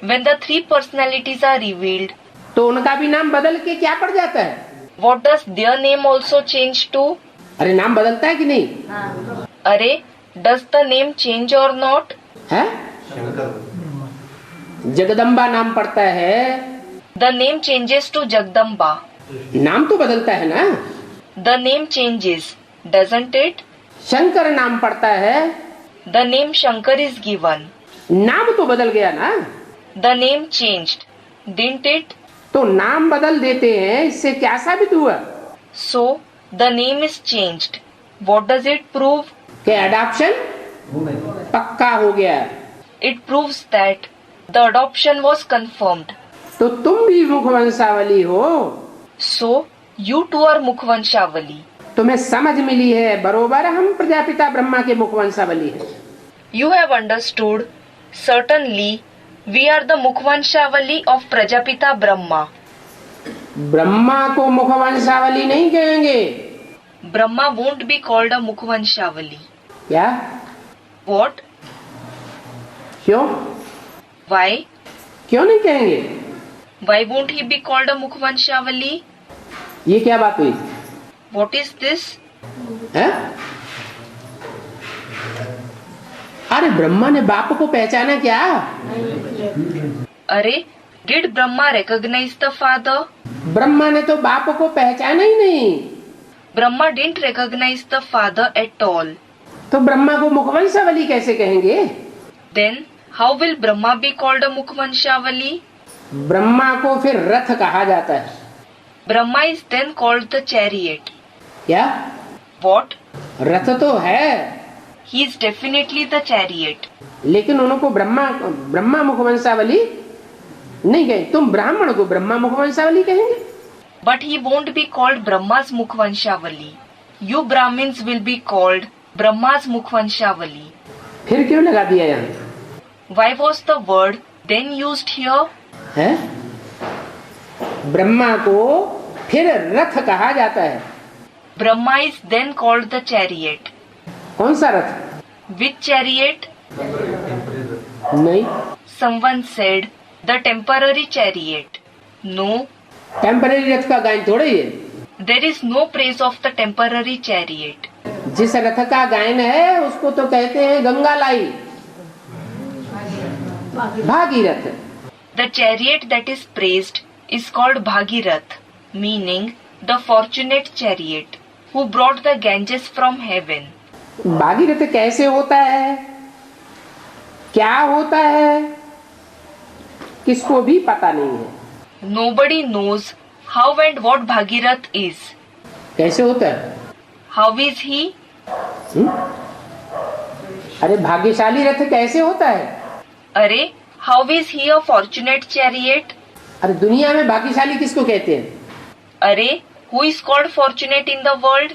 When the three personalities are revealed, तो उनका भी नाम बदल के क्या पड़ जाता है? what does their name also change to? अरे नाम बदलता है कि नहीं? Arey, does the name change or not? है? जगदम्बा नाम पड़ता है। The name changes to Jagdamba. नाम तो बदलता है ना। The name changes, doesn't it? Shankar नाम पड़ता है। The name Shankar is given. नाम तो बदल गया ना। The name changed, didn't it? तो नाम बदल देते हैं, इससे क्या साबित हुआ? So, the name is changed. What does it prove? कि अडॉप्शन पक्का हो गया। It proves that the adoption was confirmed. तो तुम भी मुखवंशावली हो। So, you too are Mukhvanshavali. तुम्हें समझ मिली है बरोबर हम प्रजापिता ब्रह्मा के मुखवंशावली हैं। You have understood. Certainly, we are the Mukhvanshavali of Prajapita Brahma. Brahma को मुखवंशावली नहीं कहेंगे। Brahma won't be called a Mukhvanshavali. क्या? What? क्यों? Why? क्यों नहीं कहेंगे? Why won't he be called a Mukhvanshavali? ये क्या बात हुई? What is this? है? अरे ब्रह्मा ने बाप को पहचाना क्या? अरे, did Brahma recognize the father? Brahma ने तो बाप को पहचाना ही नहीं। Brahma didn't recognize the father at all. तो ब्रह्मा को मुखवंशावली कैसे कहेंगे? Then, how will Brahma be called a Mukhvanshavali? Brahma को फिर रथ कहा जाता है। Brahma is then called the chariot. क्या? What? रथ तो है, He is definitely the chariot. लेकिन उनको ब्रह्मा मुखवंशावली नहीं कहें। तुम ब्राह्मण को ब्रह्मा मुखवंशावली कहेंगे? But he won't be called Brahma's Mukhvanshavali. You Brahmins will be called Brahma's Mukhvanshavali. फिर क्यों लगा दिया यहाँ? Why was the word then used here? है? ब्रह्मा को फिर रथ कहा जाता है। Brahma is then called the chariot. कौन सा रथ? Which chariot? नहीं, Someone said the temporary chariot. No, temporary रथ का गायन थोड़ा ही है। there is no praise of the temporary chariot. जिस रथ का गायन है उसको तो कहते हैं गंगा लाई, Bhagirath. The chariot that is praised is called Bhagirath, meaning the fortunate chariot who brought the Ganges from heaven. Bhagirath कैसे होता है, क्या होता है, किसको भी पता नहीं है। Nobody knows how and what Bhagirath is. कैसे होता है? How is he? अरे भाग्यशाली रथ कैसे होता है? अरे, how is he a fortunate chariot? अरे दुनिया में भाग्यशाली किसको कहते हैं? अरे, who is called fortunate in the world?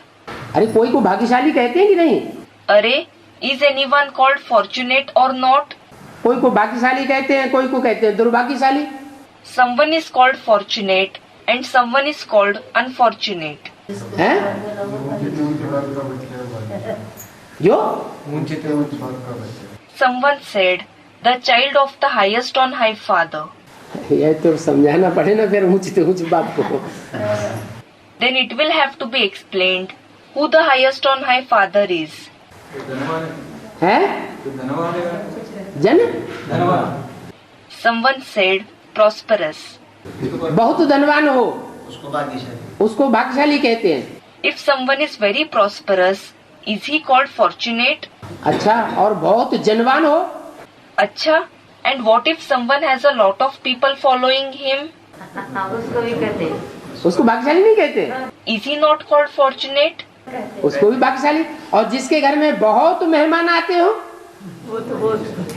अरे कोई को भाग्यशाली कहते हैं कि नहीं? अरे, is anyone called fortunate or not? कोई को भाग्यशाली कहते हैं, कोई को कहते हैं दुर्भाग्यशाली। Someone is called fortunate and someone is called unfortunate. हैं? जो Someone said, the child of the highest on high father. ये तो समझाना पड़े ना फिर ऊंच बाप को। Then it will have to be explained who the highest on high father is. है? जन? Someone said, prosperous. बहुत धनवान हो उसको भाग्यशाली कहते हैं। If someone is very prosperous, is he called fortunate? अच्छा, और बहुत जनवान हो? अच्छा, and what if someone has a lot of people following him? उसको भी कहते हैं। उसको भाग्यशाली नहीं कहते। Is he not called fortunate? उसको भी भाग्यशाली। और जिसके घर में बहुत मेहमान आते हो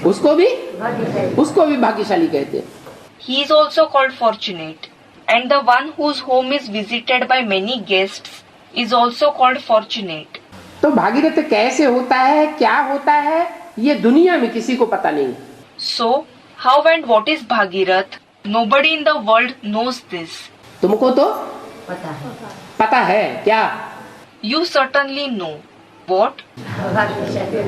उसको भी भाग्यशाली कहते हैं। He is also called fortunate. And the one whose home is visited by many guests is also called fortunate. तो भागीरथ कैसे होता है, क्या होता है, ये दुनिया में किसी को पता नहीं। So, how and what is Bhagirath? Nobody in the world knows this. तुमको तो पता है क्या? You certainly know. What?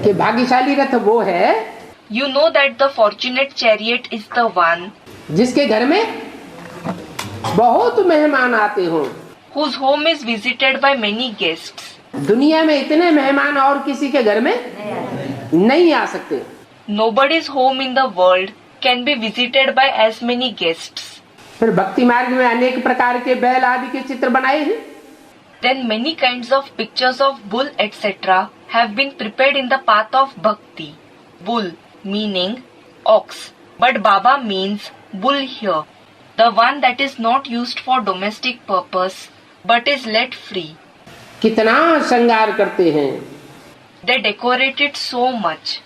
कि भाग्यशाली रथ वो है You know that the fortunate chariot is the one जिसके घर में बहुत मेहमान आते हो। whose home is visited by many guests. दुनिया में इतने मेहमान और किसी के घर में नहीं आ सकते। Nobody's home in the world can be visited by as many guests. फिर भक्ति मार्ग में अनेक प्रकार के बैल आदि के चित्र बनाए हैं। Then many kinds of pictures of bull etc. have been prepared in the path of bhakti. Bull meaning ox, but Baba means bull here, the one that is not used for domestic purpose but is let free. कितना श्रृंगार करते हैं, They decorate it so much.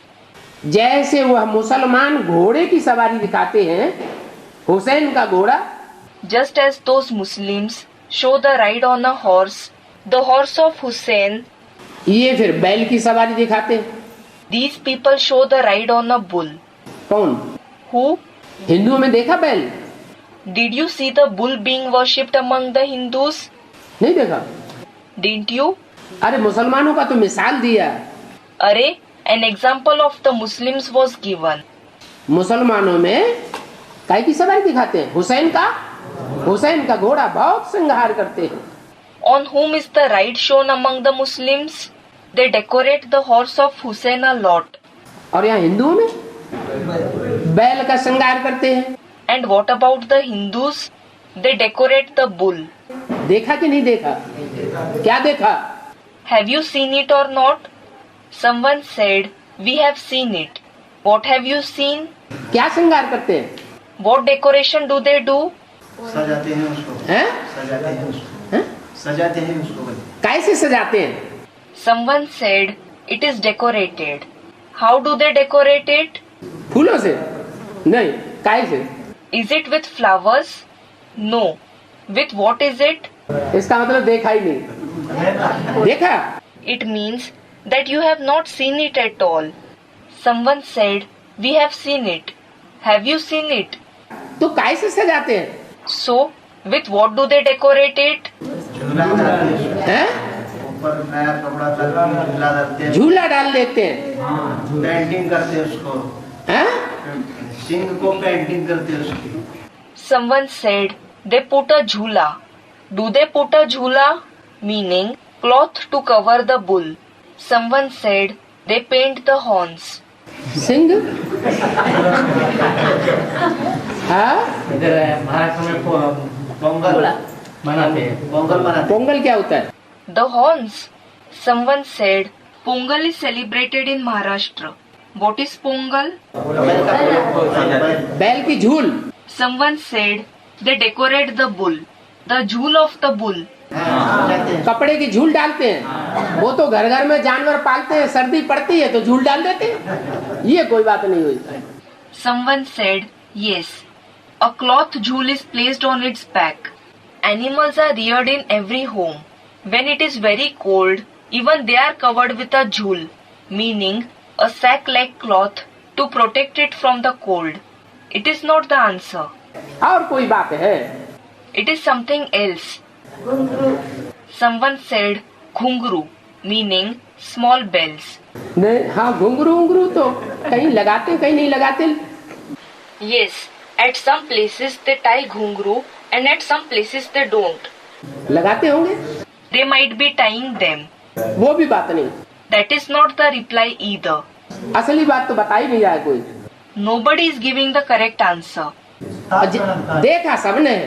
जैसे वह मुसलमान घोड़े की सवारी दिखाते हैं, हुसैन का घोड़ा, Just as those Muslims show the ride on a horse, the horse of Hussein, ये फिर बैल की सवारी दिखाते हैं। these people show the ride on a bull. कौन? Who? हिंदुओं में देखा बैल? Did you see the bull being worshipped among the Hindus? नहीं देखा। Didn't you? अरे मुसलमानों का तो मिसाल दिया। अरे an example of the Muslims was given. मुसलमानों में काय की सवारी दिखाते हैं? हुसैन का घोड़ा बहुत श्रृंगार करते हैं। On whom is the ride shown among the Muslims? They decorate the horse of Hussein a lot. और यहाँ हिंदुओं में बैल का श्रृंगार करते हैं। And what about the Hindus? They decorate the bull. देखा कि नहीं देखा? क्या देखा? Have you seen it or not? Someone said, we have seen it. What have you seen? क्या श्रृंगार करते हैं? What decoration do they do? सजाते हैं उसको। हैं? सजाते हैं उसको। हैं? सजाते हैं उसको। कैसे सजाते हैं? Someone said, it is decorated. How do they decorate it? फूलों से? नहीं, कैसे? Is it with flowers? No. With what is it? इसका मतलब देखा ही नहीं। देखा? It means that you have not seen it at all. Someone said, we have seen it. Have you seen it? तो कैसे सजाते हैं? So, with what do they decorate it? झूला डालते हैं। हैं? ऊपर नया कपड़ा डाल के झूला डालते हैं। झूला डाल देते हैं। पेंटिंग करते हैं उसको। हैं? सिंह को पेंटिंग करते हैं उसकी। Someone said, they put a jhula. Do they put a jhula? Meaning, cloth to cover the bull. Someone said, they paint the horns. Singh? हाँ? इधर महाराष्ट्र में पोंगल मनाते हैं। पोंगल मनाते पोंगल क्या होता है? The horns. Someone said, Pongal is celebrated in Maharashtra. What is Pongal? हैं। बैल की झूल। Someone said, they decorate the bull. The jhool of the bull. कपड़े की झूल डालते हैं। वो तो घर घर में जानवर पालते हैं, सर्दी पड़ती है तो झूल डाल देते हैं। ये कोई बात नहीं हुई। Someone said, yes. A cloth jhool is placed on its back. Animals are reared in every home. When it is very cold, even they are covered with a jhool, meaning a sack-like cloth to protect it from the cold. It is not the answer. और कोई बात है? It is something else. Someone said घुंघरू, meaning small bells. नहीं, हाँ घुंघरू तो कहीं लगाते कहीं नहीं लगाते। Yes, at some places they tie घुंघरू and at some places they don't. लगाते होंगे। They might be tying them. वो भी बात नहीं। That is not the reply either. असली बात तो बता ही नहीं रहा है कोई। Nobody is giving the correct answer. देखा सबने।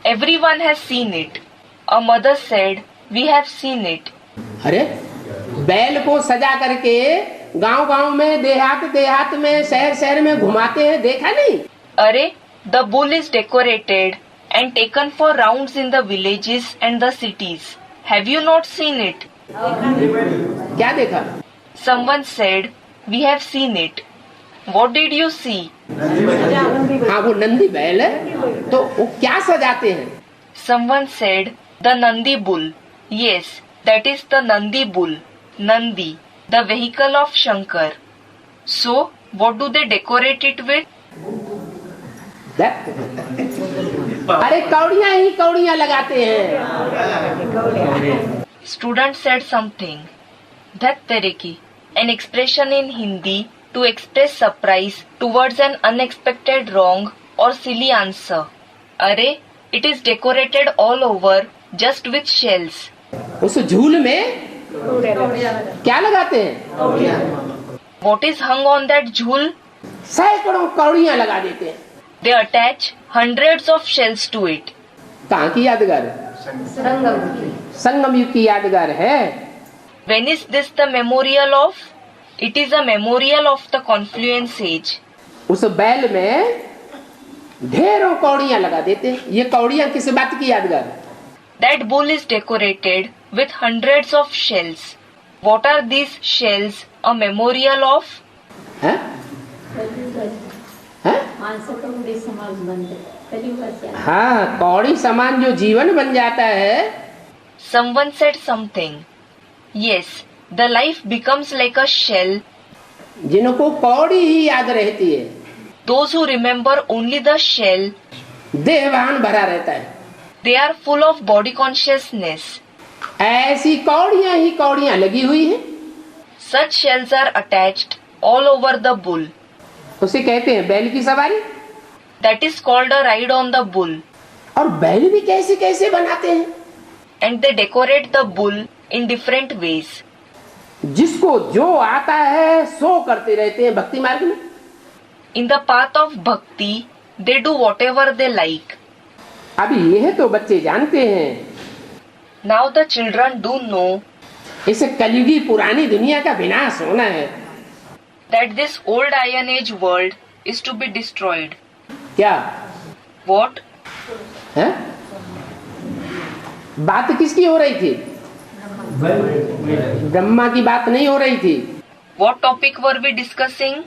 Everyone has seen it. A mother said, we have seen it. अरे बैल को सजा करके गांव-गांव में, देहात में, शहर में घुमाते हैं, देखा नहीं? अरे, the bull is decorated and taken for rounds in the villages and the cities. Have you not seen it? क्या देखा? Someone said, we have seen it. What did you see? हाँ वो नंदी बैल है, तो वो क्या सजाते हैं? Someone said, the Nandi bull. Yes, that is the Nandi bull. Nandi, the vehicle of Shankar. So, what do they decorate it with? अरे कौड़ियाँ लगाते हैं। Student said something. Dhat tereki, an expression in Hindi to express surprise towards an unexpected wrong or silly answer. Arey, it is decorated all over just with shells. उस झूल में क्या लगाते हैं? What is hung on that jhool? सैकड़ों कौड़ियाँ लगा देते हैं। They attach hundreds of shells to it. कहाँ की यादगार है? संगम युग की यादगार है। When is this the memorial of? It is a memorial of the confluence age. उस बैल में ढेरों कौड़ियाँ लगा देते हैं। ये कौड़ियाँ किस बात की यादगार है? That bull is decorated with hundreds of shells. What are these shells a memorial of? हैं? हैं? हाँ, कौड़ी समान जो जीवन बन जाता है। Someone said something. Yes, the life becomes like a shell. जिनको कौड़ी ही याद रहती है, Those who remember only the shell, देहवान भरा रहता है। they are full of body consciousness. ऐसी कौड़ियां ही कौड़ियां लगी हुई हैं। Such shells are attached all over the bull. उसे कहते हैं बैल की सवारी। That is called a ride on the bull. और बैल भी कैसे कैसे बनाते हैं। And they decorate the bull in different ways. जिसको जो आता है सो करते रहते हैं भक्ति मार्ग में। In the path of bhakti, they do whatever they like. अभी यह तो बच्चे जानते हैं, Now the children do know इस कलयुगी पुरानी दुनिया का विनाश होना है। that this old Iron Age world is to be destroyed. क्या What? है? बात किसकी हो रही थी? ब्रह्मा की बात नहीं हो रही थी। What topic were we discussing?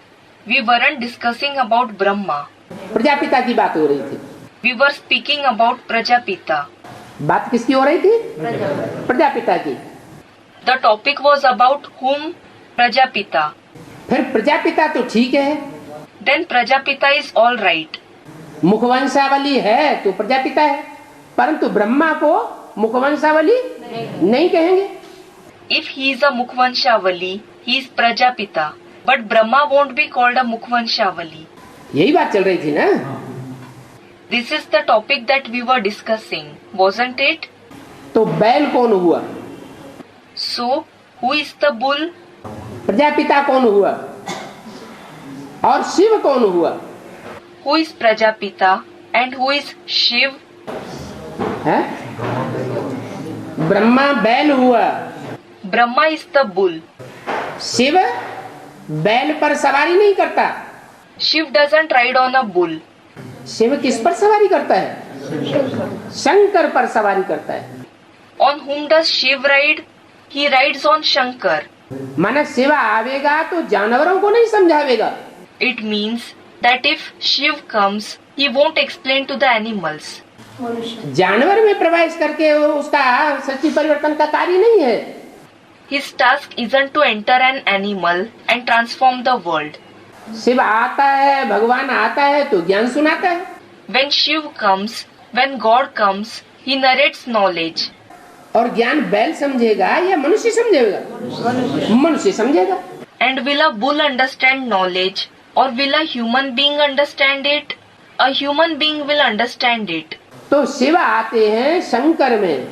We weren't discussing about Brahma. Prajapita की बात हो रही थी। We were speaking about Prajapita. बात किसकी हो रही थी? प्रजापिता की। The topic was about whom? Prajapita. फिर प्रजापिता तो ठीक है, Then Prajapita is all right. मुखवंशावली है तो प्रजापिता है, परंतु ब्रह्मा को मुखवंशावली नहीं कहेंगे। If he is a Mukhvanshavali, he is Prajapita. But Brahma won't be called a Mukhvanshavali. यही बात चल रही थी ना। This is the topic that we were discussing, wasn't it? तो बैल कौन हुआ? So, who is the bull? Prajapita कौन हुआ? और शिव कौन हुआ? Who is Prajapita and who is Shiv? है? ब्रह्मा बैल हुआ, Brahma is the bull. Shiv बैल पर सवारी नहीं करता। Shiv doesn't ride on a bull. Shiv किस पर सवारी करता है? शंकर पर सवारी करता है। On whom does Shiv ride? He rides on Shankar. माना शिव आवेगा तो जानवरों को नहीं समझावेगा। It means that if Shiv comes, he won't explain to the animals. जानवर में प्रवेश करके उसका सच्ची परिवर्तन का कार्य नहीं है। His task isn't to enter an animal and transform the world. Shiv आता है, भगवान आता है तो ज्ञान सुनाता है। When Shiv comes, when God comes, he narrates knowledge. और ज्ञान बैल समझेगा या मनुष्य समझेगा? मनुष्य समझेगा। And will a bull understand knowledge or will a human being understand it? A human being will understand it. तो शिव आते हैं शंकर में,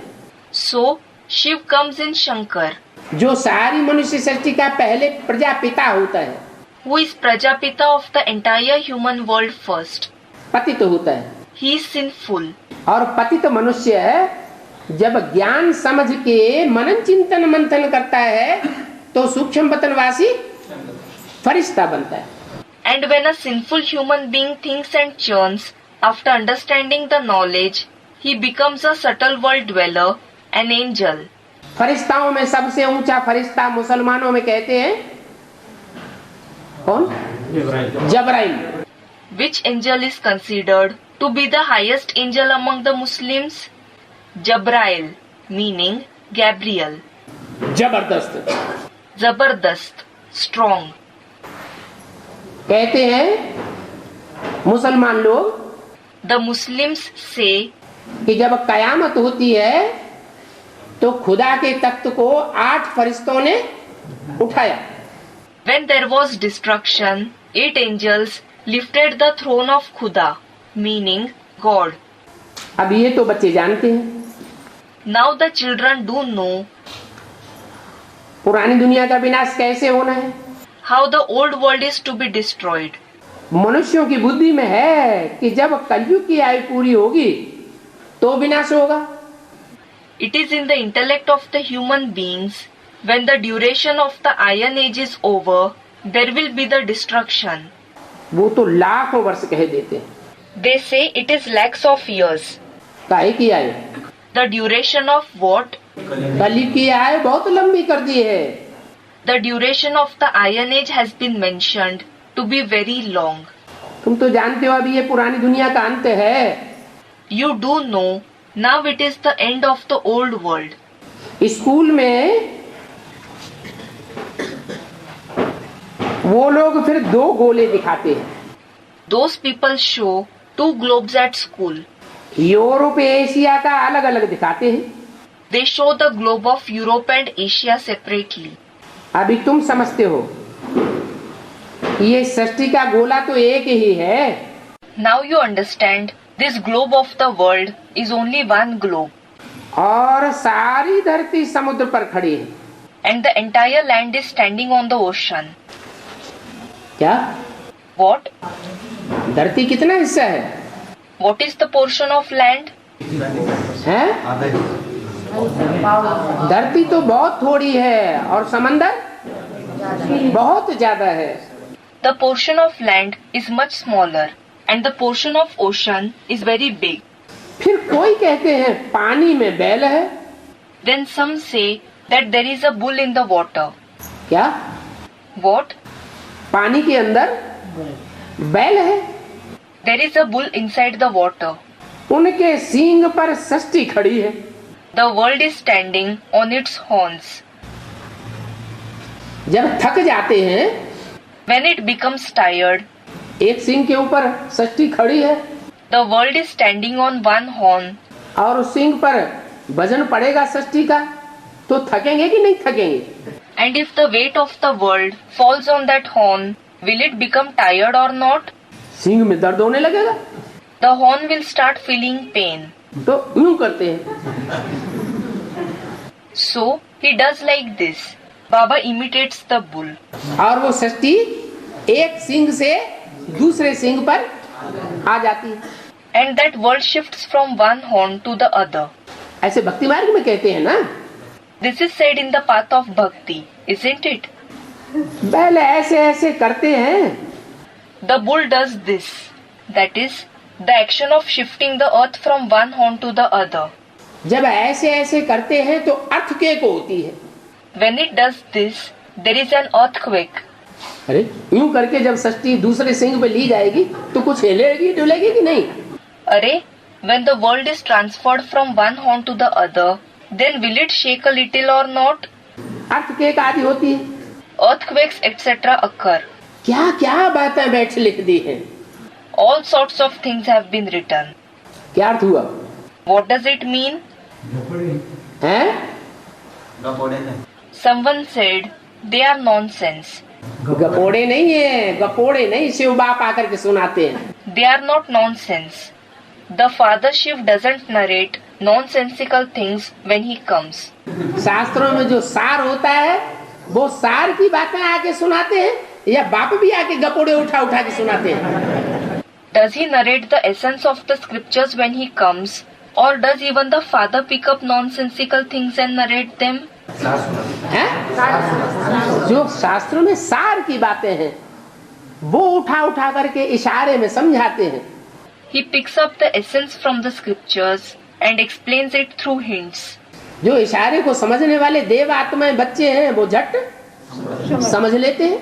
So, Shiv comes in Shankar, जो सारी मनुष्य सृष्टि का पहले प्रजापिता होता है। who is Prajapita of the entire human world first. पतित होता है, He is sinful. और पतित मनुष्य जब ज्ञान समझ के मनन चिंतन मंथन करता है तो सूक्ष्म वतनवासी फरिश्ता बनता है। And when a sinful human being thinks and churns after understanding the knowledge, he becomes a subtle world dweller, an angel. फरिश्ताओं में सबसे ऊंचा फरिश्ता मुसलमानों में कहते हैं कौन? जबराइल। Which angel is considered to be the highest angel among the Muslims? Jabrail, meaning Gabriel. जबरदस्त। Zabardast, strong. कहते हैं मुसलमान लोग The Muslims say कि जब कयामत होती है तो खुदा के तख्त को 8 फरिश्तों ने उठाया। when there was destruction, 8 angels lifted the throne of Khuda, meaning God. अब ये तो बच्चे जानते हैं, Now the children do know पुरानी दुनिया का विनाश कैसे होना है। how the old world is to be destroyed. मनुष्यों की बुद्धि में है कि जब कलयुग की आयु पूरी होगी तो विनाश होगा। It is in the intellect of the human beings, when the duration of the Iron Age is over, there will be the destruction. वो तो लाखों वर्ष कह देते हैं। They say it is lakhs of years. काहे की आयु? The duration of what? कलयुग की आयु बहुत लंबी कर दी है। The duration of the Iron Age has been mentioned to be very long. तुम तो जानते हो अभी ये पुरानी दुनिया का अंत है। You do know, now it is the end of the old world. School में वो लोग फिर 2 गोले दिखाते हैं। Those people show 2 globes at school. Europe Asia का अलग अलग दिखाते हैं। They show the globe of Europe and Asia separately. अभी तुम समझते हो ये सृष्टि का गोला तो एक ही है। Now you understand this globe of the world is only one globe. और सारी धरती समुद्र पर खड़ी है। And the entire land is standing on the ocean. क्या? What? धरती कितना हिस्सा है? What is the portion of land? हैं? धरती तो बहुत थोड़ी है और समंदर बहुत ज्यादा है। The portion of land is much smaller and the portion of ocean is very big. फिर कोई कहते हैं पानी में बैल है। Then some say that there is a bull in the water. क्या? What? पानी के अंदर बैल है। There is a bull inside the water. उनके सींग पर सृष्टि खड़ी है। The world is standing on its horns. जब थक जाते हैं When it becomes tired, एक सींग के ऊपर सृष्टि खड़ी है the world is standing on one horn. और उस सींग पर वजन पड़ेगा सृष्टि का तो थकेंगे कि नहीं थकेंगे? And if the weight of the world falls on that horn, will it become tired or not? सींग में दर्द होने लगेगा The horn will start feeling pain. तो यूं करते हैं। So he does like this. Baba imitates the bull. और वो सृष्टि एक सींग से दूसरे सींग पर आ जाती है। And that world shifts from one horn to the other. ऐसे भक्ति मार्ग में कहते हैं ना। This is said in the path of bhakti, isn't it? बैल ऐसे ऐसे करते हैं। The bull does this. That is, the action of shifting the earth from one horn to the other. जब ऐसे ऐसे करते हैं तो अर्थक्वेक होती है। When it does this, there is an earthquake. अरे यूं करके जब सृष्टि दूसरे सिंह पे ली जाएगी तो कुछ हिलेगी डुलेगी कि नहीं? Array, when the world is transferred from one horn to the other, then will it shake a little or not? Earthquake आदि होती है। Earthquakes etc. occur. क्या क्या बातें बैठ लिख दी हैं। All sorts of things have been written. क्या अर्थ हुआ? What does it mean? हैं? Someone said they are nonsense. गपोड़े नहीं है, गपोड़े नहीं, शिव बाप आकर के सुनाते हैं। They are not nonsense. The Father Shiv doesn't narrate nonsensical things when he comes. शास्त्रों में जो सार होता है वो सार की बातें आके सुनाते हैं या बाप भी आके गपोड़े उठा उठा के सुनाते हैं? Does he narrate the essence of the scriptures when he comes, or does even the Father pick up nonsensical things and narrate them? हैं? जो शास्त्रों में सार की बातें हैं वो उठा उठा करके इशारे में समझाते हैं। He picks up the essence from the scriptures and explains it through hints. जो इशारे को समझने वाले देव आत्माएं बच्चे हैं वो झट समझ लेते हैं।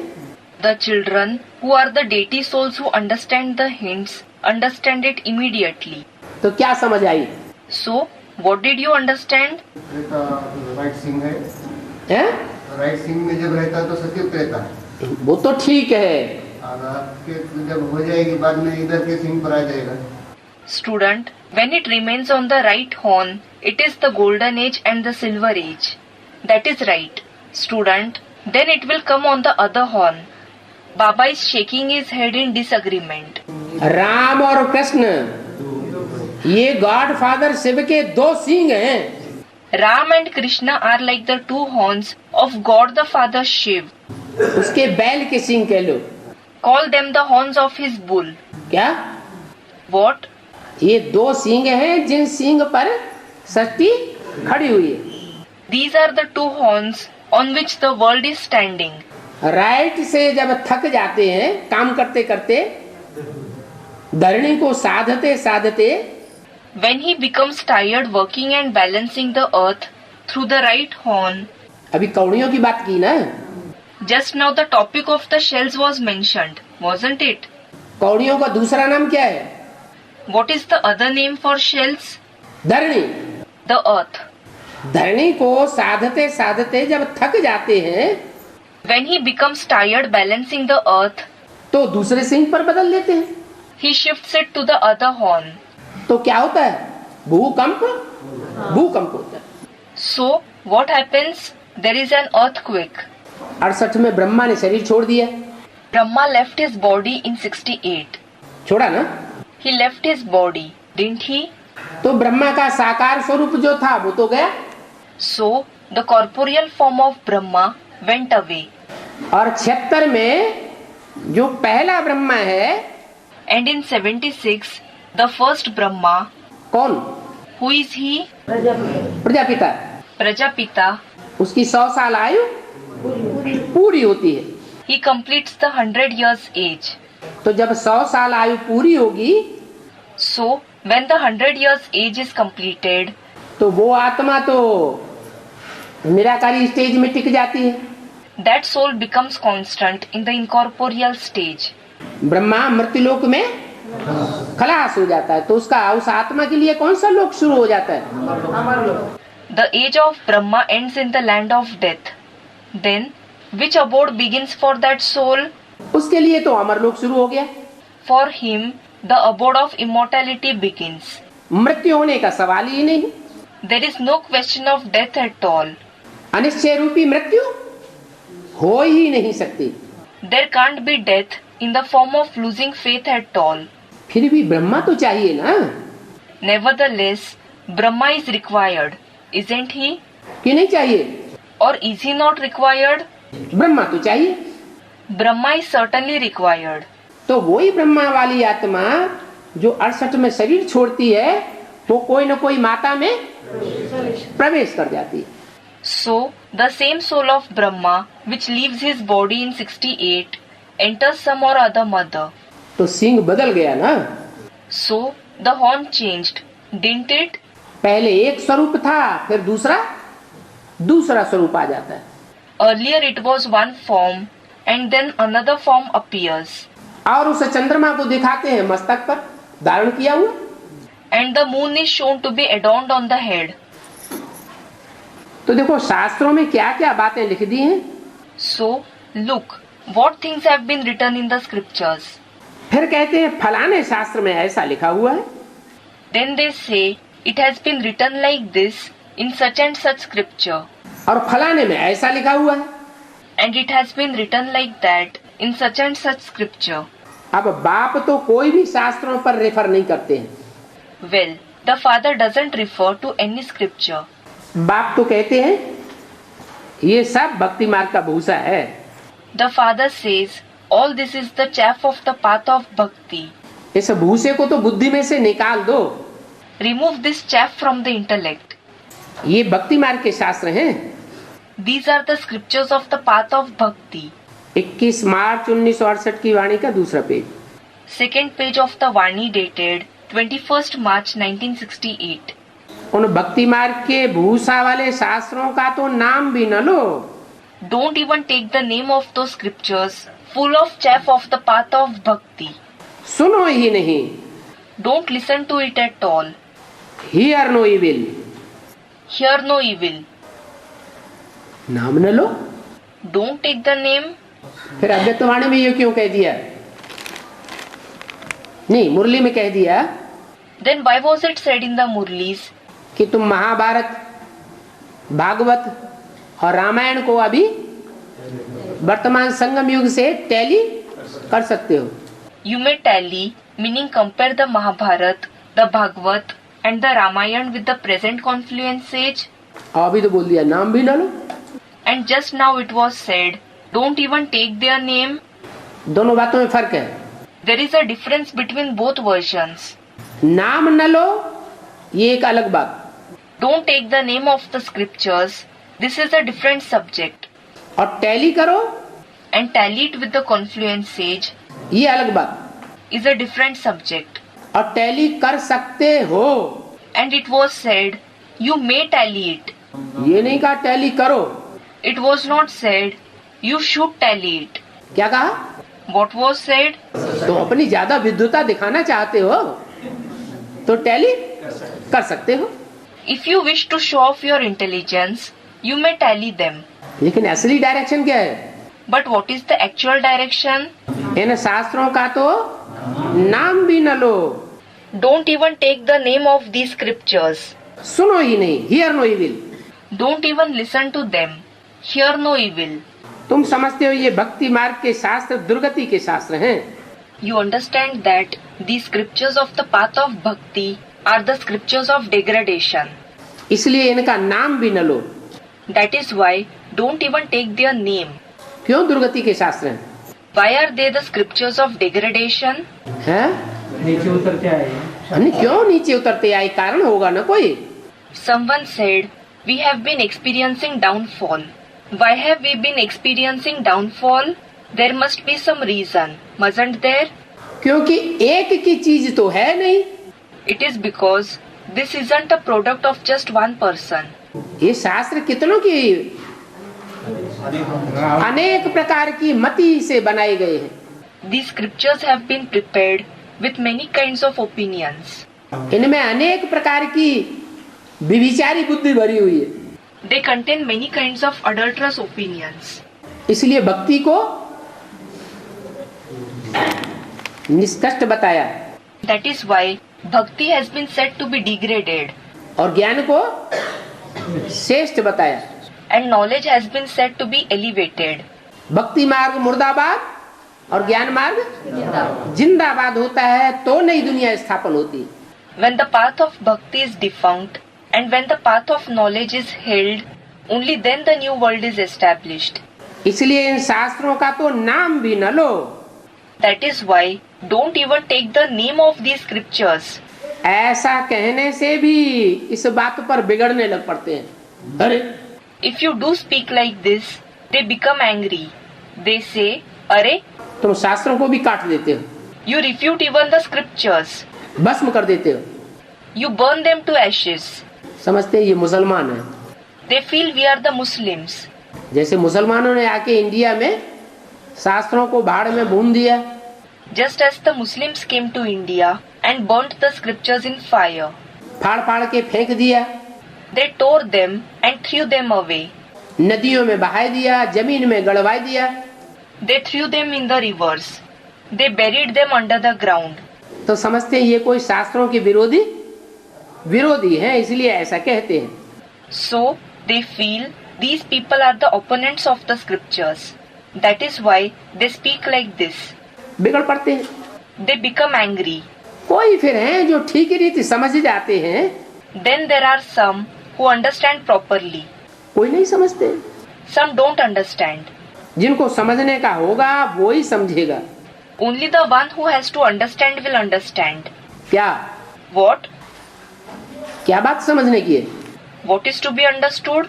The children, who are the deity souls who understand the hints, understand it immediately. तो क्या समझ आई? So, what did you understand? Right Singh है। हैं? राइट सिंह में जब रहता है तो सत्युक्त रहता है। वो तो ठीक है। और आपके जब हो जाएगी बाद में इधर के सिंह पर आ जाएगा। Student, when it remains on the right horn, it is the golden age and the silver age. That is right. Student, then it will come on the other horn. Baba is shaking his head in disagreement. Ram और कृष्ण ये God father Shiv के दो सिंह हैं। Ram and Krishna are like the two horns of God the Father Shiv. उसके बैल के सिंह कह लो। Call them the horns of his bull. क्या? What? ये दो सिंह हैं जिन सिंह पर सृष्टि खड़ी हुई है। These are the two horns on which the world is standing. Right से जब थक जाते हैं काम करते करते, धरणी को साधते साधते, When he becomes tired working and balancing the earth through the right horn. अभी कौड़ियों की बात की ना? Just now the topic of the shells was mentioned, wasn't it? कौड़ियों का दूसरा नाम क्या है? What is the other name for shells? धरणी। The earth. धरणी को साधते साधते जब थक जाते हैं When he becomes tired balancing the earth, तो दूसरे सिंह पर बदल देते हैं। he shifts it to the other horn. तो क्या होता है? भूकंप। भूकंप होता है। So what happens? There is an earthquake. 68 में ब्रह्मा ने शरीर छोड़ दिया। Brahma left his body in 68. छोड़ा ना? He left his body, didn't he? तो ब्रह्मा का साकार स्वरूप जो था वो तो गया। So the corporeal form of Brahma went away. और 76 में जो पहला ब्रह्मा है, And in 76, the first Brahma, कौन? who is he? Prajapita. Prajapita. उसकी 100 साल आयु पूरी होती है। He completes the 100 years age. तो जब 100 साल आयु पूरी होगी So when the 100 years age is completed, तो वो आत्मा तो निराकारी स्टेज में टिक जाती है। that soul becomes constant in the incorporeal stage. Brahma मृत्युलोक में खलास हो जाता है, तो उसका उस आत्मा के लिए कौन सा लोक शुरू हो जाता है? The age of Brahma ends in the land of death. Then which abode begins for that soul? उसके लिए तो अमर लोक शुरू हो गया। For him, the abode of immortality begins. मृत्यु होने का सवाल ही नहीं। There is no question of death at all. Anishchay रूपी मृत्यु हो ही नहीं सकती। There can't be death in the form of losing faith at all. फिर भी ब्रह्मा तो चाहिए ना, Nevertheless, Brahma is required, isn't he? कि नहीं चाहिए? Or is he not required? Brahma तो चाहिए। Brahma is certainly required. तो वही ब्रह्मा वाली आत्मा जो 68 में शरीर छोड़ती है, वो कोई न कोई माता में प्रवेश कर जाती है। So, the same soul of Brahma, which leaves his body in 68, enters some or other mother. तो सिंह बदल गया ना। So, the horn changed, didn't it? पहले एक स्वरूप था, फिर दूसरा स्वरूप आ जाता है। Earlier it was one form, and then another form appears. और उसे चंद्रमा को दिखाते हैं मस्तक पर धारण किया हुआ। And the moon is shown to be adorned on the head. तो देखो शास्त्रों में क्या क्या बातें लिख दी हैं। So, look, what things have been written in the scriptures. फिर कहते हैं फलाने शास्त्र में ऐसा लिखा हुआ है। Then they say, it has been written like this in such and such scripture. और फलाने में ऐसा लिखा हुआ है। And it has been written like that in such and such scripture. अब बाप तो कोई भी शास्त्रों पर रेफर नहीं करते हैं। Well, the father doesn't refer to any scripture. बाप तो कहते हैं ये सब भक्ति मार्ग का भूसा है। The father says, all this is the chaff of the path of bhakti. इस भूसे को तो बुद्धि में से निकाल दो। Remove this chaff from the intellect. ये भक्ति मार्ग के शास्त्र हैं। These are the scriptures of the path of bhakti. 21 मार्च 1968 की वाणी का दूसरा page. Second page of the Vani dated 21st March 1968. उन भक्ति मार्ग के भूसा वाले शास्त्रों का तो नाम भी न लो। Don't even take the name of those scriptures full of chaff of the path of bhakti. सुनो ही नहीं। Don't listen to it at all. Hear no evil. Hear no evil. नाम न लो। Don't take the name. फिर अव्यक्तवाणी में ये क्यों कह दिया? नहीं, मुरली में कह दिया Then why was it said in the Murlis कि तुम महाभारत, भागवत और रामायण को अभी वर्तमान संगम युग से टैली कर सकते हो? you may tally, meaning compare the Mahabharat, the Bhagavad and the Ramayana with the present confluence age? अभी तो बोल दिया नाम भी न लो। And just now it was said, don't even take their name. दोनों बातों में फर्क है। There is a difference between both versions. नाम न लो ये एक अलग बात, Don't take the name of the scriptures. This is a different subject. और टैली करो And tally it with the confluence age ये अलग बात। is a different subject. और टैली कर सकते हो, And it was said, you may tally it. ये नहीं कहा टैली करो। It was not said, you should tally it. क्या कहा? What was said? तो अपनी ज्यादा विद्वता दिखाना चाहते हो तो टैली कर सकते हो, If you wish to show off your intelligence, you may tally them. लेकिन असली डायरेक्शन क्या है? But what is the actual direction? इन शास्त्रों का तो नाम भी न लो। Don't even take the name of these scriptures. सुनो ही नहीं, hear no evil. Don't even listen to them. Hear no evil. तुम समझते हो ये भक्ति मार्ग के शास्त्र दुर्गति के शास्त्र हैं। You understand that the scriptures of the path of bhakti are the scriptures of degradation. इसलिए इनका नाम भी न लो। That is why don't even take their name. क्यों दुर्गति के शास्त्र हैं? Why are they the scriptures of degradation? हैं? नीचे उतरते आए यानी क्यों नीचे उतरते आए? कारण होगा ना कोई। Someone said, we have been experiencing downfall. Why have we been experiencing downfall? There must be some reason, mustn't there? क्योंकि एक की चीज तो है नहीं। It is because this isn't a product of just one person. ये शास्त्र कितनों की अनेक प्रकार की मति से बनाए गए हैं। These scriptures have been prepared with many kinds of opinions. इनमें अनेक प्रकार की विभिचारी बुद्धि भरी हुई है। They contain many kinds of adulterous opinions. इसलिए भक्ति को निष्कृष्ट बताया That is why bhakti has been said to be degraded और ज्ञान को श्रेष्ठ बताया। and knowledge has been said to be elevated. भक्ति मार्ग मुर्दाबाद और ज्ञान मार्ग जिंदाबाद होता है तो नई दुनिया स्थापन होती है। When the path of bhakti is defunct and when the path of knowledge is held, only then the new world is established. इसलिए इन शास्त्रों का तो नाम भी न लो। That is why don't even take the name of these scriptures. ऐसा कहने से भी इस बात पर बिगड़ने लग पड़ते हैं। अरे If you do speak like this, they become angry. They say, अरे तुम शास्त्रों को भी काट देते हो, you refute even the scriptures. भस्म कर देते हो। You burn them to ashes. समझते हैं ये मुसलमान है। They feel we are the Muslims. जैसे मुसलमानों ने आके इंडिया में शास्त्रों को भाड़ में भून दिया, Just as the Muslims came to India and burnt the scriptures in fire. फाड़ फाड़ के फेंक दिया, They tore them and threw them away. नदियों में बहा दिया, जमीन में गड़वा दिया। They threw them in the rivers. They buried them under the ground. तो समझते हैं ये कोई शास्त्रों के विरोधी हैं, इसलिए ऐसा कहते हैं। So they feel these people are the opponents of the scriptures. That is why they speak like this. बिगड़ पड़ते हैं। They become angry. कोई फिर हैं जो ठीक रीति समझ जाते हैं, Then there are some who understand properly. कोई नहीं समझते। Some don't understand. जिनको समझने का होगा वो ही समझेगा। Only the one who has to understand will understand. क्या What? क्या बात समझने की है? What is to be understood?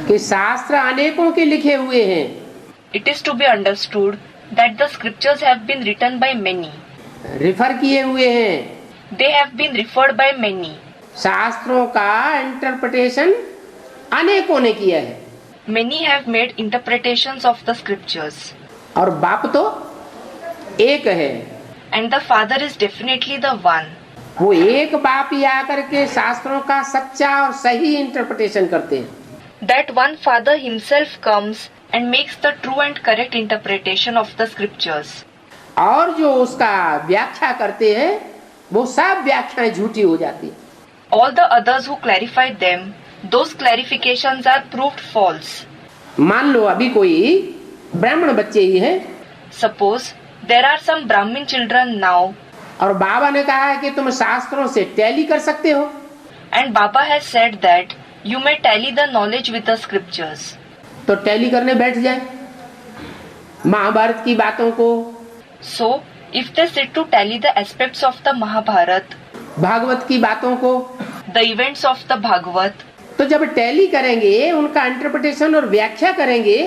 कि शास्त्र अनेकों के लिखे हुए हैं। It is to be understood that the scriptures have been written by many. Refer किए हुए हैं। They have been referred by many. शास्त्रों का इंटरप्रिटेशन अनेकों ने किया है। Many have made interpretations of the scriptures. और बाप तो एक है। And the Father is definitely the one. वो एक बाप ही आकर के शास्त्रों का सच्चा और सही इंटरप्रिटेशन करते हैं। That one Father himself comes and makes the true and correct interpretation of the scriptures. और जो उसका व्याख्या करते हैं वो सब व्याख्याएं झूठी हो जाती है। All the others who clarify them, those clarifications are proved false. मान लो अभी कोई ब्राह्मण बच्चे ही हैं Suppose there are some Brahmin children now, और बाबा ने कहा है कि तुम शास्त्रों से टैली कर सकते हो, and Baba has said that you may tally the knowledge with the scriptures. तो टैली करने बैठ जाए महाभारत की बातों को, So, if they sit to tally the aspects of the Mahabharata, Bhagavat की बातों को, the events of the Bhagavad, तो जब टैली करेंगे उनका इंटरप्रिटेशन और व्याख्या करेंगे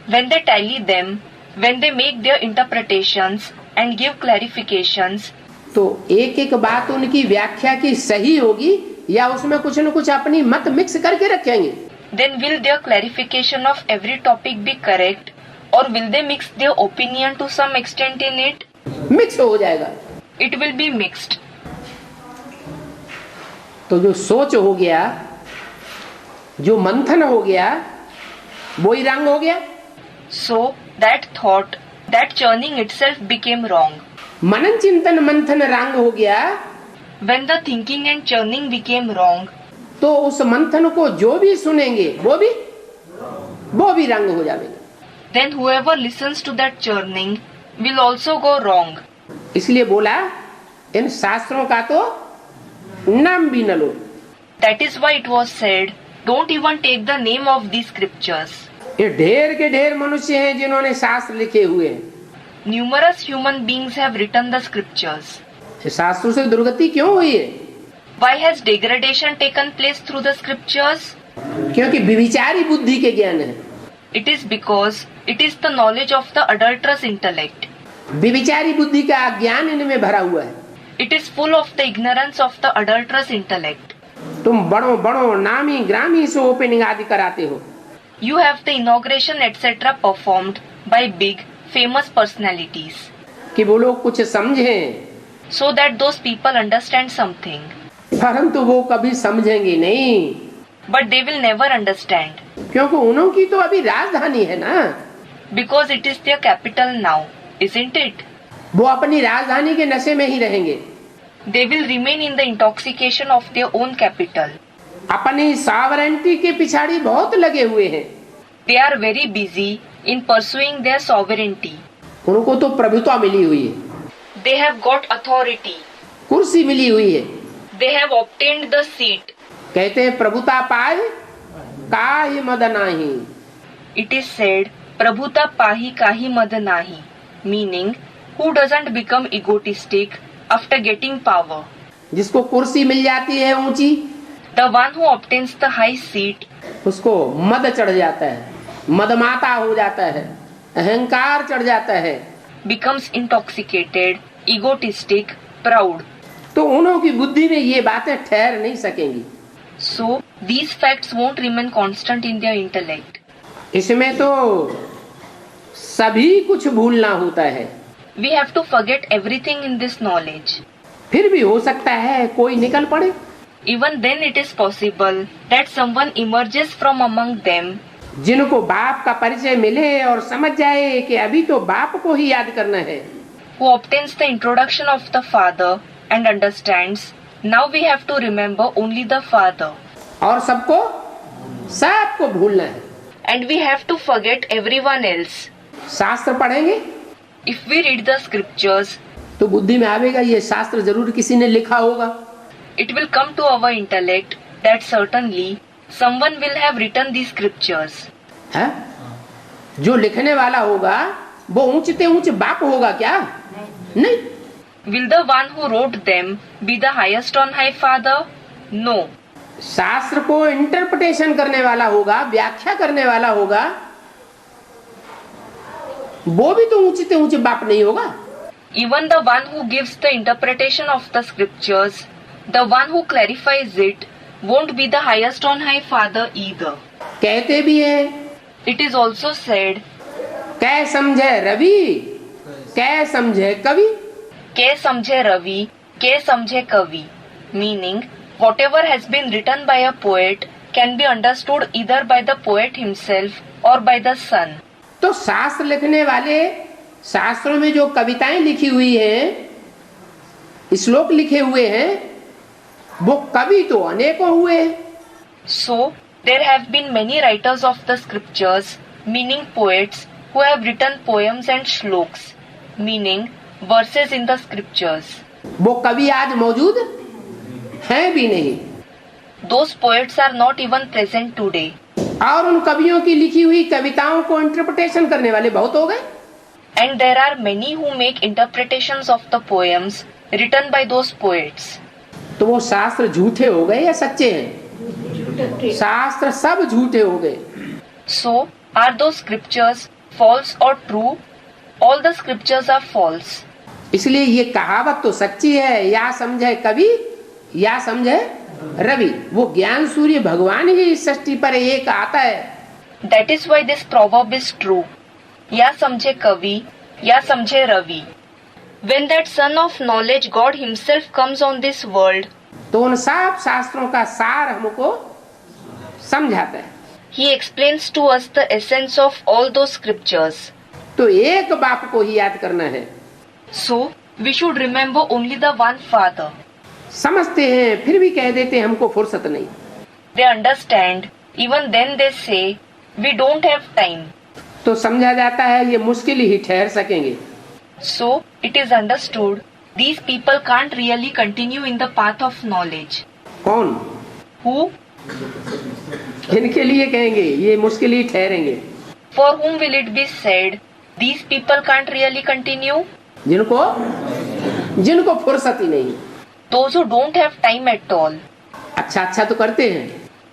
when they tally them, when they make their interpretations and give clarifications, तो एक एक बात उनकी व्याख्या की सही होगी या उसमें कुछ न कुछ अपनी मत मिक्स करके रखेंगे। then will their clarification of every topic be correct, or will they mix their opinion to some extent in it? Mix हो जाएगा। It will be mixed. तो जो सोच हो गया, जो मंथन हो गया, वो ही रंग हो गया। So that thought, that churning itself became wrong. मनन चिंतन मंथन रंग हो गया, When the thinking and churning became wrong, तो उस मंथन को जो भी सुनेंगे वो भी रंग हो जाएंगे। Then whoever listens to that churning will also go wrong. इसलिए बोला इन शास्त्रों का तो नाम भी न लो। That is why it was said, don't even take the name of these scriptures. ये ढेर के ढेर मनुष्य हैं जिन्होंने शास्त्र लिखे हुए हैं। Numerous human beings have written the scriptures. ये शास्त्रों से दुर्गति क्यों हुई है? Why has degradation taken place through the scriptures? क्योंकि विविचारी बुद्धि के ज्ञान है। It is because it is the knowledge of the adulterous intellect. विविचारी बुद्धि का ज्ञान इनमें भरा हुआ है। It is full of the ignorance of the adulterous intellect. तुम बड़ो बड़ो नामी ग्रामी से ओपनिंग आदि कराते हो। You have the inauguration etc. performed by big, famous personalities. कि वो लोग कुछ समझें, So that those people understand something. परंतु वो कभी समझेंगे नहीं, But they will never understand. क्योंकि उनकी तो अभी राजधानी है ना। Because it is their capital now, isn't it? वो अपनी राजधानी के नशे में ही रहेंगे। They will remain in the intoxication of their own capital. अपनी सॉवरेंटी के पिछाड़ी बहुत लगे हुए हैं। They are very busy in pursuing their sovereignty. उनको तो प्रभुत्व मिली हुई है, They have got authority. कुर्सी मिली हुई है। They have obtained the seat. कहते हैं प्रभुता पाए काहि मद नाही। It is said, Prabhuta pahi kahi mad nahi, meaning, who doesn't become egotistic after getting power? जिसको कुर्सी मिल जाती है ऊंची, The one who obtains the high seat, उसको मद चढ़ जाता है, मदमाता हो जाता है, अहंकार चढ़ जाता है। becomes intoxicated, egotistic, proud. तो उन्हों की बुद्धि में ये बातें ठहर नहीं सकेंगी। So, these facts won't remain constant in their intellect. इसमें तो सभी कुछ भूलना होता है। We have to forget everything in this knowledge. फिर भी हो सकता है कोई निकल पड़े, Even then it is possible that someone emerges from among them जिनको बाप का परिचय मिले और समझ जाए कि अभी तो बाप को ही याद करना है। who obtains the introduction of the Father and understands, now we have to remember only the Father. और सबको भूलना है। And we have to forget everyone else. शास्त्र पढ़ेंगे If we read the scriptures, तो बुद्धि में आवेगा ये शास्त्र जरूर किसी ने लिखा होगा। it will come to our intellect that certainly someone will have written these scriptures. है? जो लिखने वाला होगा वो ऊंचते ऊंचे बाप होगा क्या? नहीं। Will the one who wrote them be the highest on high Father? No. शास्त्र को इंटरप्रिटेशन करने वाला होगा, व्याख्या करने वाला होगा, वो भी तो ऊंचते ऊंचे बाप नहीं होगा। Even the one who gives the interpretation of the scriptures, the one who clarifies it, won't be the highest on high Father either. कहते भी हैं, It is also said, कै समझे रवि, कै समझे कवि। के समझे रवि, के समझे कवि, meaning whatever has been written by a poet can be understood either by the poet himself or by the sun. तो शास्त्र लिखने वाले, शास्त्रों में जो कविताएं लिखी हुई हैं, श्लोक लिखे हुए हैं, वो कवि तो अनेकों हुए हैं। So there have been many writers of the scriptures, meaning poets, who have written poems and shloks, meaning verses in the scriptures. वो कवि आज मौजूद हैं भी नहीं, Those poets are not even present today. और उन कवियों की लिखी हुई कविताओं को इंटरप्रिटेशन करने वाले बहुत हो गए। And there are many who make interpretations of the poems written by those poets. तो वो शास्त्र झूठे हो गए या सच्चे हैं? शास्त्र सब झूठे हो गए। So, are those scriptures false or true? All the scriptures are false. इसलिए ये कहावत तो सच्ची है, या समझे कवि या समझे रवि। वो ज्ञान सूर्य भगवान ही इस सृष्टि पर एक आता है। That is why this proverb is true. या समझे कवि, या समझे Ravi. When that son of knowledge, God himself comes on this world, तो उन सब शास्त्रों का सार हमको समझाता है। he explains to us the essence of all those scriptures. तो एक बाप को ही याद करना है। So, we should remember only the one Father. समझते हैं फिर भी कह देते हैं हमको फुर्सत नहीं। they understand. Even then they say, we don't have time. तो समझा जाता है ये मुश्किल ही ठहर सकेंगे। So it is understood these people can't really continue in the path of knowledge. कौन? Who? इनके लिए कहेंगे ये मुश्किल ही ठहरेंगे। For whom will it be said these people can't really continue? जिनको फुर्सत ही नहीं। Those who don't have time at all. अच्छा तो करते हैं।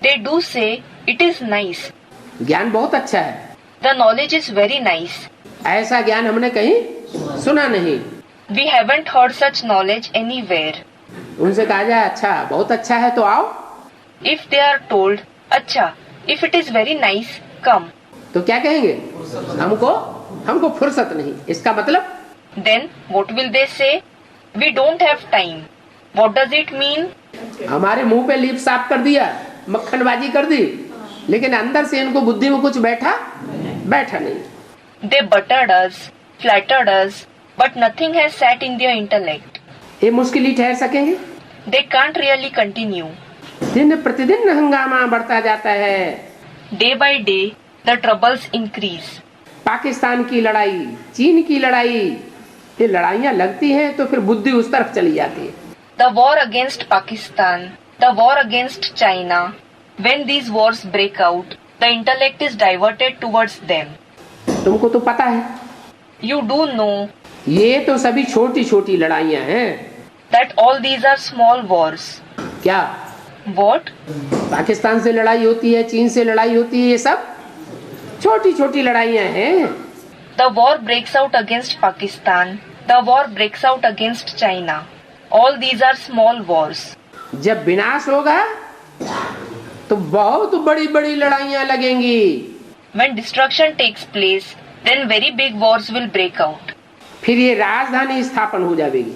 They do say it is nice. ज्ञान बहुत अच्छा है। The knowledge is very nice. ऐसा ज्ञान हमने कहीं सुना नहीं। We haven't heard such knowledge anywhere. उनसे कहा जाए अच्छा बहुत अच्छा है तो आओ। If they are told, अच्छा, if it is very nice, come. तो क्या कहेंगे? हमको फुर्सत नहीं। इसका मतलब? Then what will they say? We don't have time. What does it mean? हमारे मुंह पे लीप साफ कर दिया, मक्खनबाजी कर दी, लेकिन अंदर से इनको बुद्धि में कुछ बैठा नहीं। They buttered us, flattered us, but nothing has sat in their intellect. ये मुश्किल ही ठहर सकेंगे। They can't really continue. दिन प्रतिदिन हंगामा बढ़ता जाता है। Day by day, the troubles increase. Pakistan की लड़ाई, चीन की लड़ाई, ये लड़ाइयाँ लगती हैं तो फिर बुद्धि उस तरफ चली जाती है। The war against Pakistan, the war against China. When these wars break out, the intellect is diverted towards them. तुमको तो पता है। You do know. ये तो सभी छोटी छोटी लड़ाइयाँ हैं। That all these are small wars. क्या? What? पाकिस्तान से लड़ाई होती है, चीन से लड़ाई होती है, ये सब छोटी छोटी लड़ाइयाँ हैं। The war breaks out against Pakistan. The war breaks out against China. All these are small wars. जब विनाश होगा तो बहुत बड़ी बड़ी लड़ाइयाँ लगेंगी। When destruction takes place, then very big wars will break out. फिर ये राजधानी स्थापन हो जाएगी।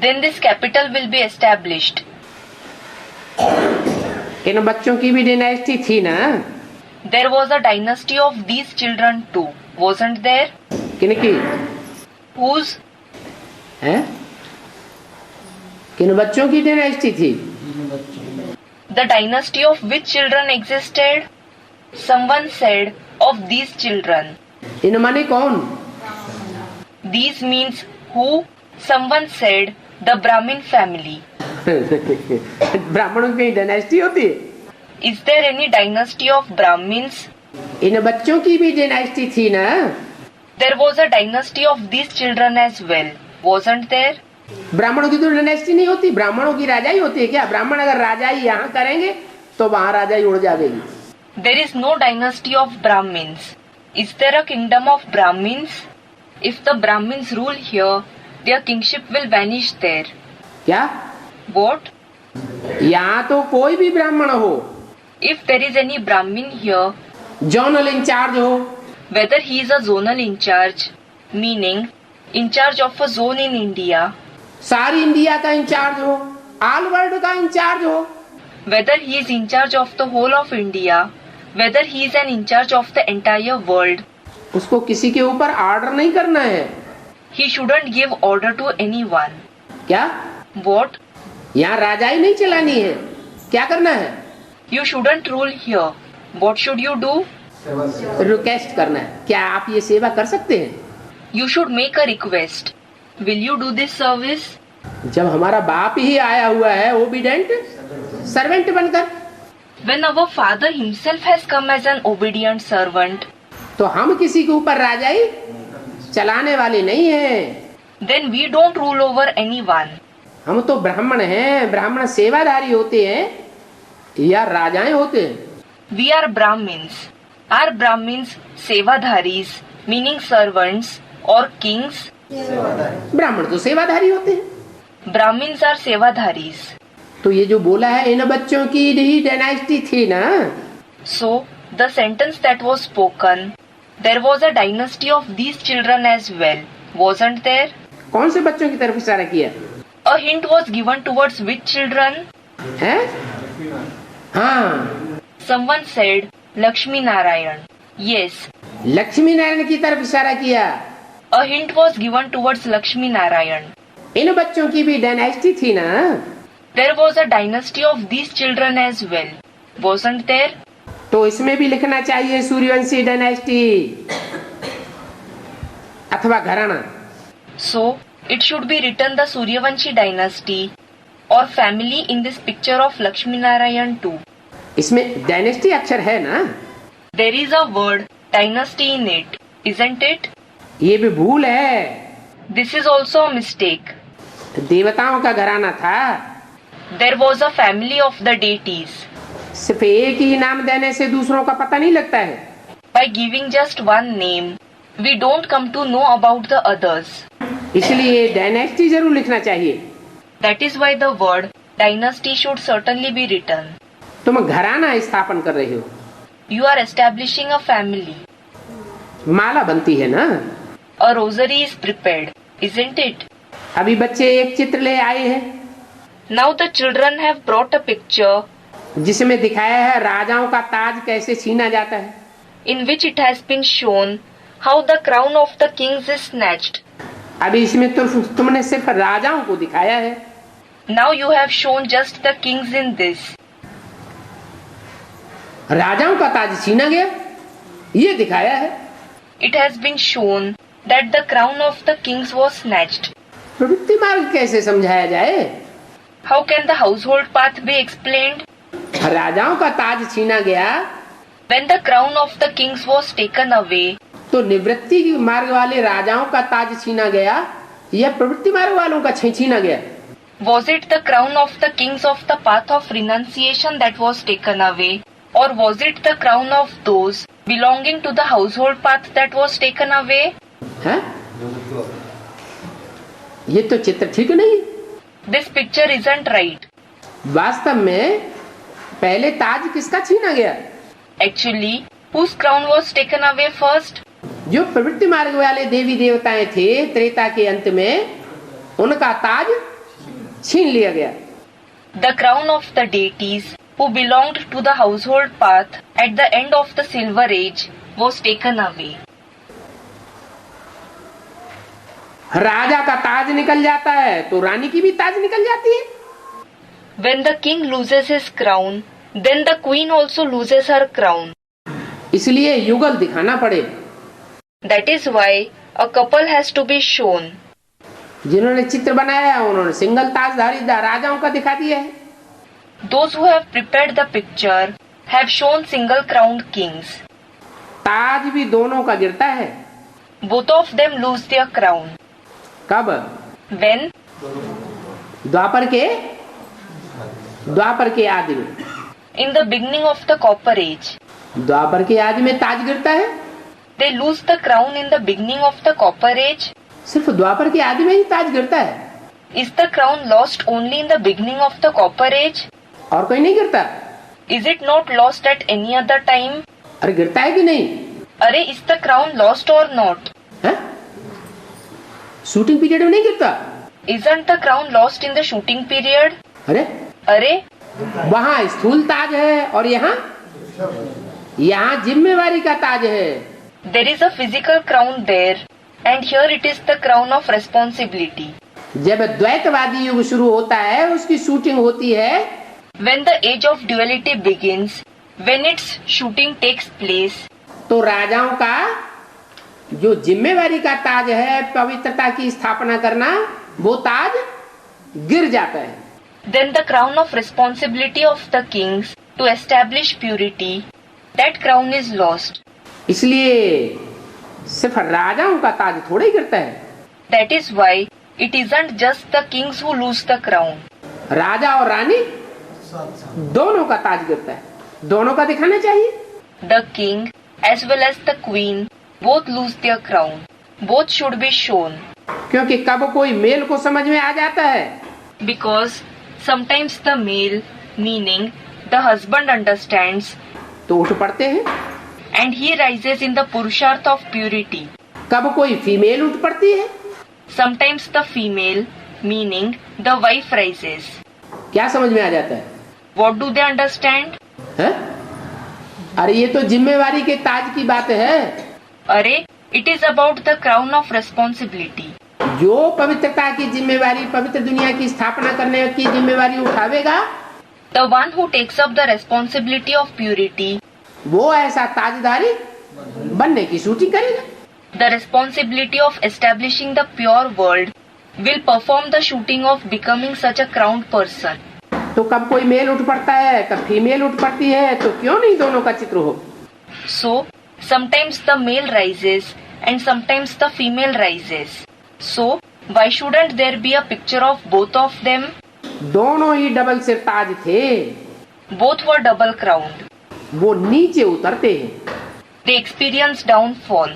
Then this capital will be established. इन बच्चों की भी डायनेस्टी थी ना? There was a dynasty of these children too, wasn't there? किनकी? Whose? हैं? किन बच्चों की डायनेस्टी थी? The dynasty of which children existed? Someone said of these children. इन माने कौन? These means who? Someone said the Brahmin family. ब्राह्मणों की डायनेस्टी होती है? Is there any dynasty of Brahmins? इन बच्चों की भी डायनेस्टी थी ना? There was a dynasty of these children as well, wasn't there? ब्राह्मणों की तो डायनेस्टी नहीं होती, ब्राह्मणों की राजाई होती है क्या? ब्राह्मण अगर राजाई यहाँ करेंगे तो वहाँ राजाई उड़ जाएगी। There is no dynasty of Brahmins. Is there a kingdom of Brahmins? If the Brahmins rule here, their kingship will vanish there. क्या? What? यहाँ तो कोई भी ब्राह्मण हो, If there is any Brahmin here, zonal incharge हो, whether he is a zonal in charge, meaning in charge of a zone in India, सारी India का इंचार्ज हो, ऑल वर्ल्ड का इंचार्ज हो, whether he is in charge of the whole of India, whether he is an in charge of the entire world, उसको किसी के ऊपर order नहीं करना है। he shouldn't give order to anyone. क्या? What? यहाँ राजाई नहीं चलानी है, क्या करना है? You shouldn't rule here. What should you do? Request करना है। क्या आप ये सेवा कर सकते हैं? You should make a request. Will you do this service? जब हमारा बाप ही आया हुआ है ओबीडेंट सर्वेंट बनकर, When our father himself has come as an obedient servant, तो हम किसी के ऊपर राजाई चलाने वाले नहीं हैं। then we don't rule over anyone. हम तो ब्राह्मण हैं, ब्राह्मण सेवाधारी होते हैं या राजाएं होते हैं? We are Brahmins. Are Brahmins sevadharis, meaning servants, or kings? ब्राह्मण तो सेवाधारी होते हैं। Brahmins are sevadharis. तो ये जो बोला है इन बच्चों की ही डायनेस्टी थी ना? So, the sentence that was spoken, there was a dynasty of these children as well, wasn't there? कौन से बच्चों की तरफ इशारा किया? A hint was given towards which children? है? हाँ, Someone said Lakshmi Narayan. Yes, Lakshmi Narayan की तरफ इशारा किया। a hint was given towards Lakshmi Narayan. इन बच्चों की भी डायनेस्टी थी ना? There was a dynasty of these children as well. wasn't there? तो इसमें भी लिखना चाहिए सूर्यवंशी डायनेस्टी अथवा घराना। So, it should be written the Suryavanshi dynasty or family in this picture of Lakshmi Narayan too. इसमें डायनेस्टी अक्षर है ना? There is a word dynasty in it, isn't it? ये भी भूल है। This is also a mistake. देवताओं का घराना था। There was a family of the deities. सिर्फ एक ही नाम देने से दूसरों का पता नहीं लगता है। By giving just one name, we don't come to know about the others. इसलिए डायनेस्टी जरूर लिखना चाहिए। That is why the word dynasty should certainly be written. तुम घराना स्थापन कर रहे हो। You are establishing a family. माला बनती है ना? A rosary is prepared, isn't it? अभी बच्चे एक चित्र ले आए हैं Now the children have brought a picture जिसमें दिखाया है राजाओं का ताज कैसे छीना जाता है। in which it has been shown how the crown of the kings is snatched. अभी इसमें तुमने सिर्फ राजाओं को दिखाया है। Now you have shown just the kings in this. राजाओं का ताज छीना गया ये दिखाया है। It has been shown that the crown of the kings was snatched. प्रवृत्ति मार्ग कैसे समझाया जाए? How can the household path be explained? राजाओं का ताज छीना गया When the crown of the kings was taken away, तो निवृत्ति मार्ग वाले राजाओं का ताज छीना गया या प्रवृत्ति मार्ग वालों का छीना गया? was it the crown of the kings of the path of renunciation that was taken away, or was it the crown of those belonging to the household path that was taken away? है? ये तो चित्र ठीक नहीं। This picture isn't right. वास्तव में पहले ताज किसका छीना गया? Actually, whose crown was taken away first? जो प्रवृत्ति मार्ग वाले देवी देवताएं थे त्रेता के अंत में उनका ताज छीन लिया गया। The crown of the deities who belonged to the household path at the end of the Silver Age was taken away. राजा का ताज निकल जाता है तो रानी की भी ताज निकल जाती है। When the king loses his crown, then the queen also loses her crown. इसलिए युगल दिखाना पड़े। That is why a couple has to be shown. जिन्होंने चित्र बनाया है उन्होंने सिंगल ताजधारी राजाओं का दिखा दिया है। Those who have prepared the picture have shown single crowned kings. ताज भी दोनों का गिरता है। Both of them lose their crown. कब? When? द्वापर के आदि में। In the beginning of the Copper Age. द्वापर के आदि में ताज गिरता है। They lose the crown in the beginning of the Copper Age. सिर्फ द्वापर के आदि में ही ताज गिरता है। Is the crown lost only in the beginning of the Copper Age? और कोई नहीं गिरता? Is it not lost at any other time? अरे गिरता है कि नहीं? अरे, is the crown lost or not? है? शूटिंग पीरियड में नहीं गिरता? Isn't the crown lost in the shooting period? अरे वहाँ स्थूल ताज है और यहाँ जिम्मेवारी का ताज है। There is a physical crown there, and here it is the crown of responsibility. जब द्वैतवादी युग शुरू होता है उसकी शूटिंग होती है। When the age of duality begins, when its shooting takes place, तो राजाओं का जो जिम्मेवारी का ताज है पवित्रता की स्थापना करना वो ताज गिर जाता है। then the crown of responsibility of the kings to establish purity, that crown is lost. इसलिए सिर्फ राजाओं का ताज थोड़ा ही गिरता है। That is why it isn't just the kings who lose the crown. राजा और रानी दोनों का ताज गिरता है। दोनों का दिखाना चाहिए। The king as well as the queen both lose their crown. Both should be shown. क्योंकि कब कोई मेल को समझ में आ जाता है। Because sometimes the male, meaning the husband, understands, तो उठ पड़ते हैं। and he rises in the purusharth of purity. कब कोई फीमेल उठ पड़ती है। Sometimes the female, meaning the wife, rises. क्या समझ में आ जाता है? What do they understand? है? अरे ये तो जिम्मेवारी के ताज की बात है। अरे, it is about the crown of responsibility. जो पवित्रता की जिम्मेवारी पवित्र दुनिया की स्थापना करने की जिम्मेवारी उठावेगा The one who takes up the responsibility of purity, वो ऐसा ताजदारी बनने की शूटिंग करेगा। the responsibility of establishing the pure world, will perform the shooting of becoming such a crowned person. तो कब कोई मेल उठ पड़ता है, कब फीमेल उठ पड़ती है, तो क्यों नहीं दोनों का चित्र हो? So, sometimes the male rises and sometimes the female rises. So, why shouldn't there be a picture of both of them? दोनों ही डबल सिर ताज थे, Both were double crowned. वो नीचे उतरते हैं। They experience downfall.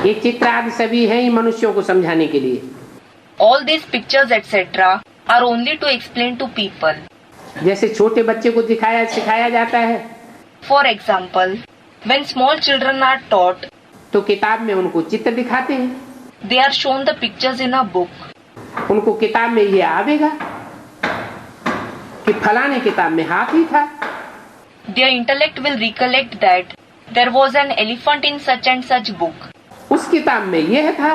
ये चित्र आदि सभी हैं ही मनुष्यों को समझाने के लिए। All these pictures etc. are only to explain to people. जैसे छोटे बच्चे को सिखाया जाता है, For example, when small children are taught, तो किताब में उनको चित्र दिखाते हैं, they are shown the pictures in a book. उनको किताब में ये आवेगा कि फलाने किताब में हाथी था, Their intellect will recollect that there was an elephant in such and such book. उस किताब में यह था,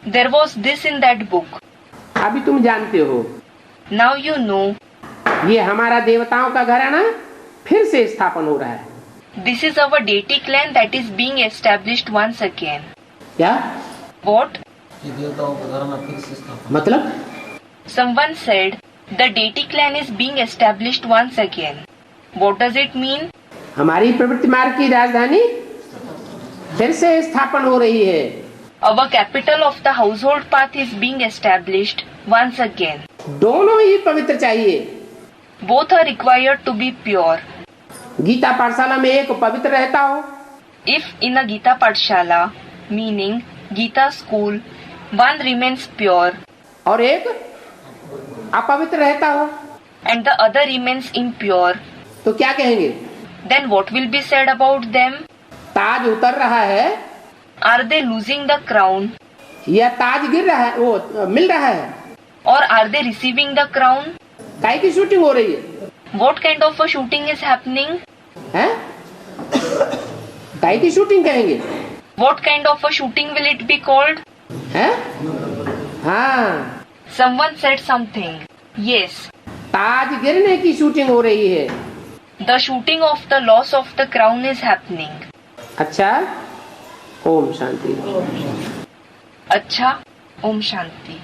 There was this in that book. अभी तुम जानते हो। Now you know. ये हमारा देवताओं का घराना फिर से स्थापन हो रहा है। This is our deity clan that is being established once again. क्या What? ये देवताओं का घराना फिर से स्थापना। मतलब? Someone said the deity clan is being established once again. What does it mean? हमारी प्रवृत्ति मार्ग की राजधानी फिर से स्थापन हो रही है। Our capital of the household path is being established once again. दोनों ही पवित्र चाहिए। Both are required to be pure. Gita पाठशाला में एक पवित्र रहता हो, If in a Gita Pathshala, meaning Gita school, one remains pure और एक अपवित्र रहता हो, and the other remains impure, तो क्या कहेंगे? then what will be said about them? ताज उतर रहा है Are they losing the crown या ताज गिर रहा है, वो मिल रहा है? or are they receiving the crown? काय की शूटिंग हो रही है? What kind of a shooting is happening? हैं? काय की शूटिंग कहेंगे? What kind of a shooting will it be called? हैं? हाँ, Someone said something. Yes, ताज गिरने की शूटिंग हो रही है। the shooting of the loss of the crown is happening. अच्छा, ओम शांति। अच्छा, Om Shanti.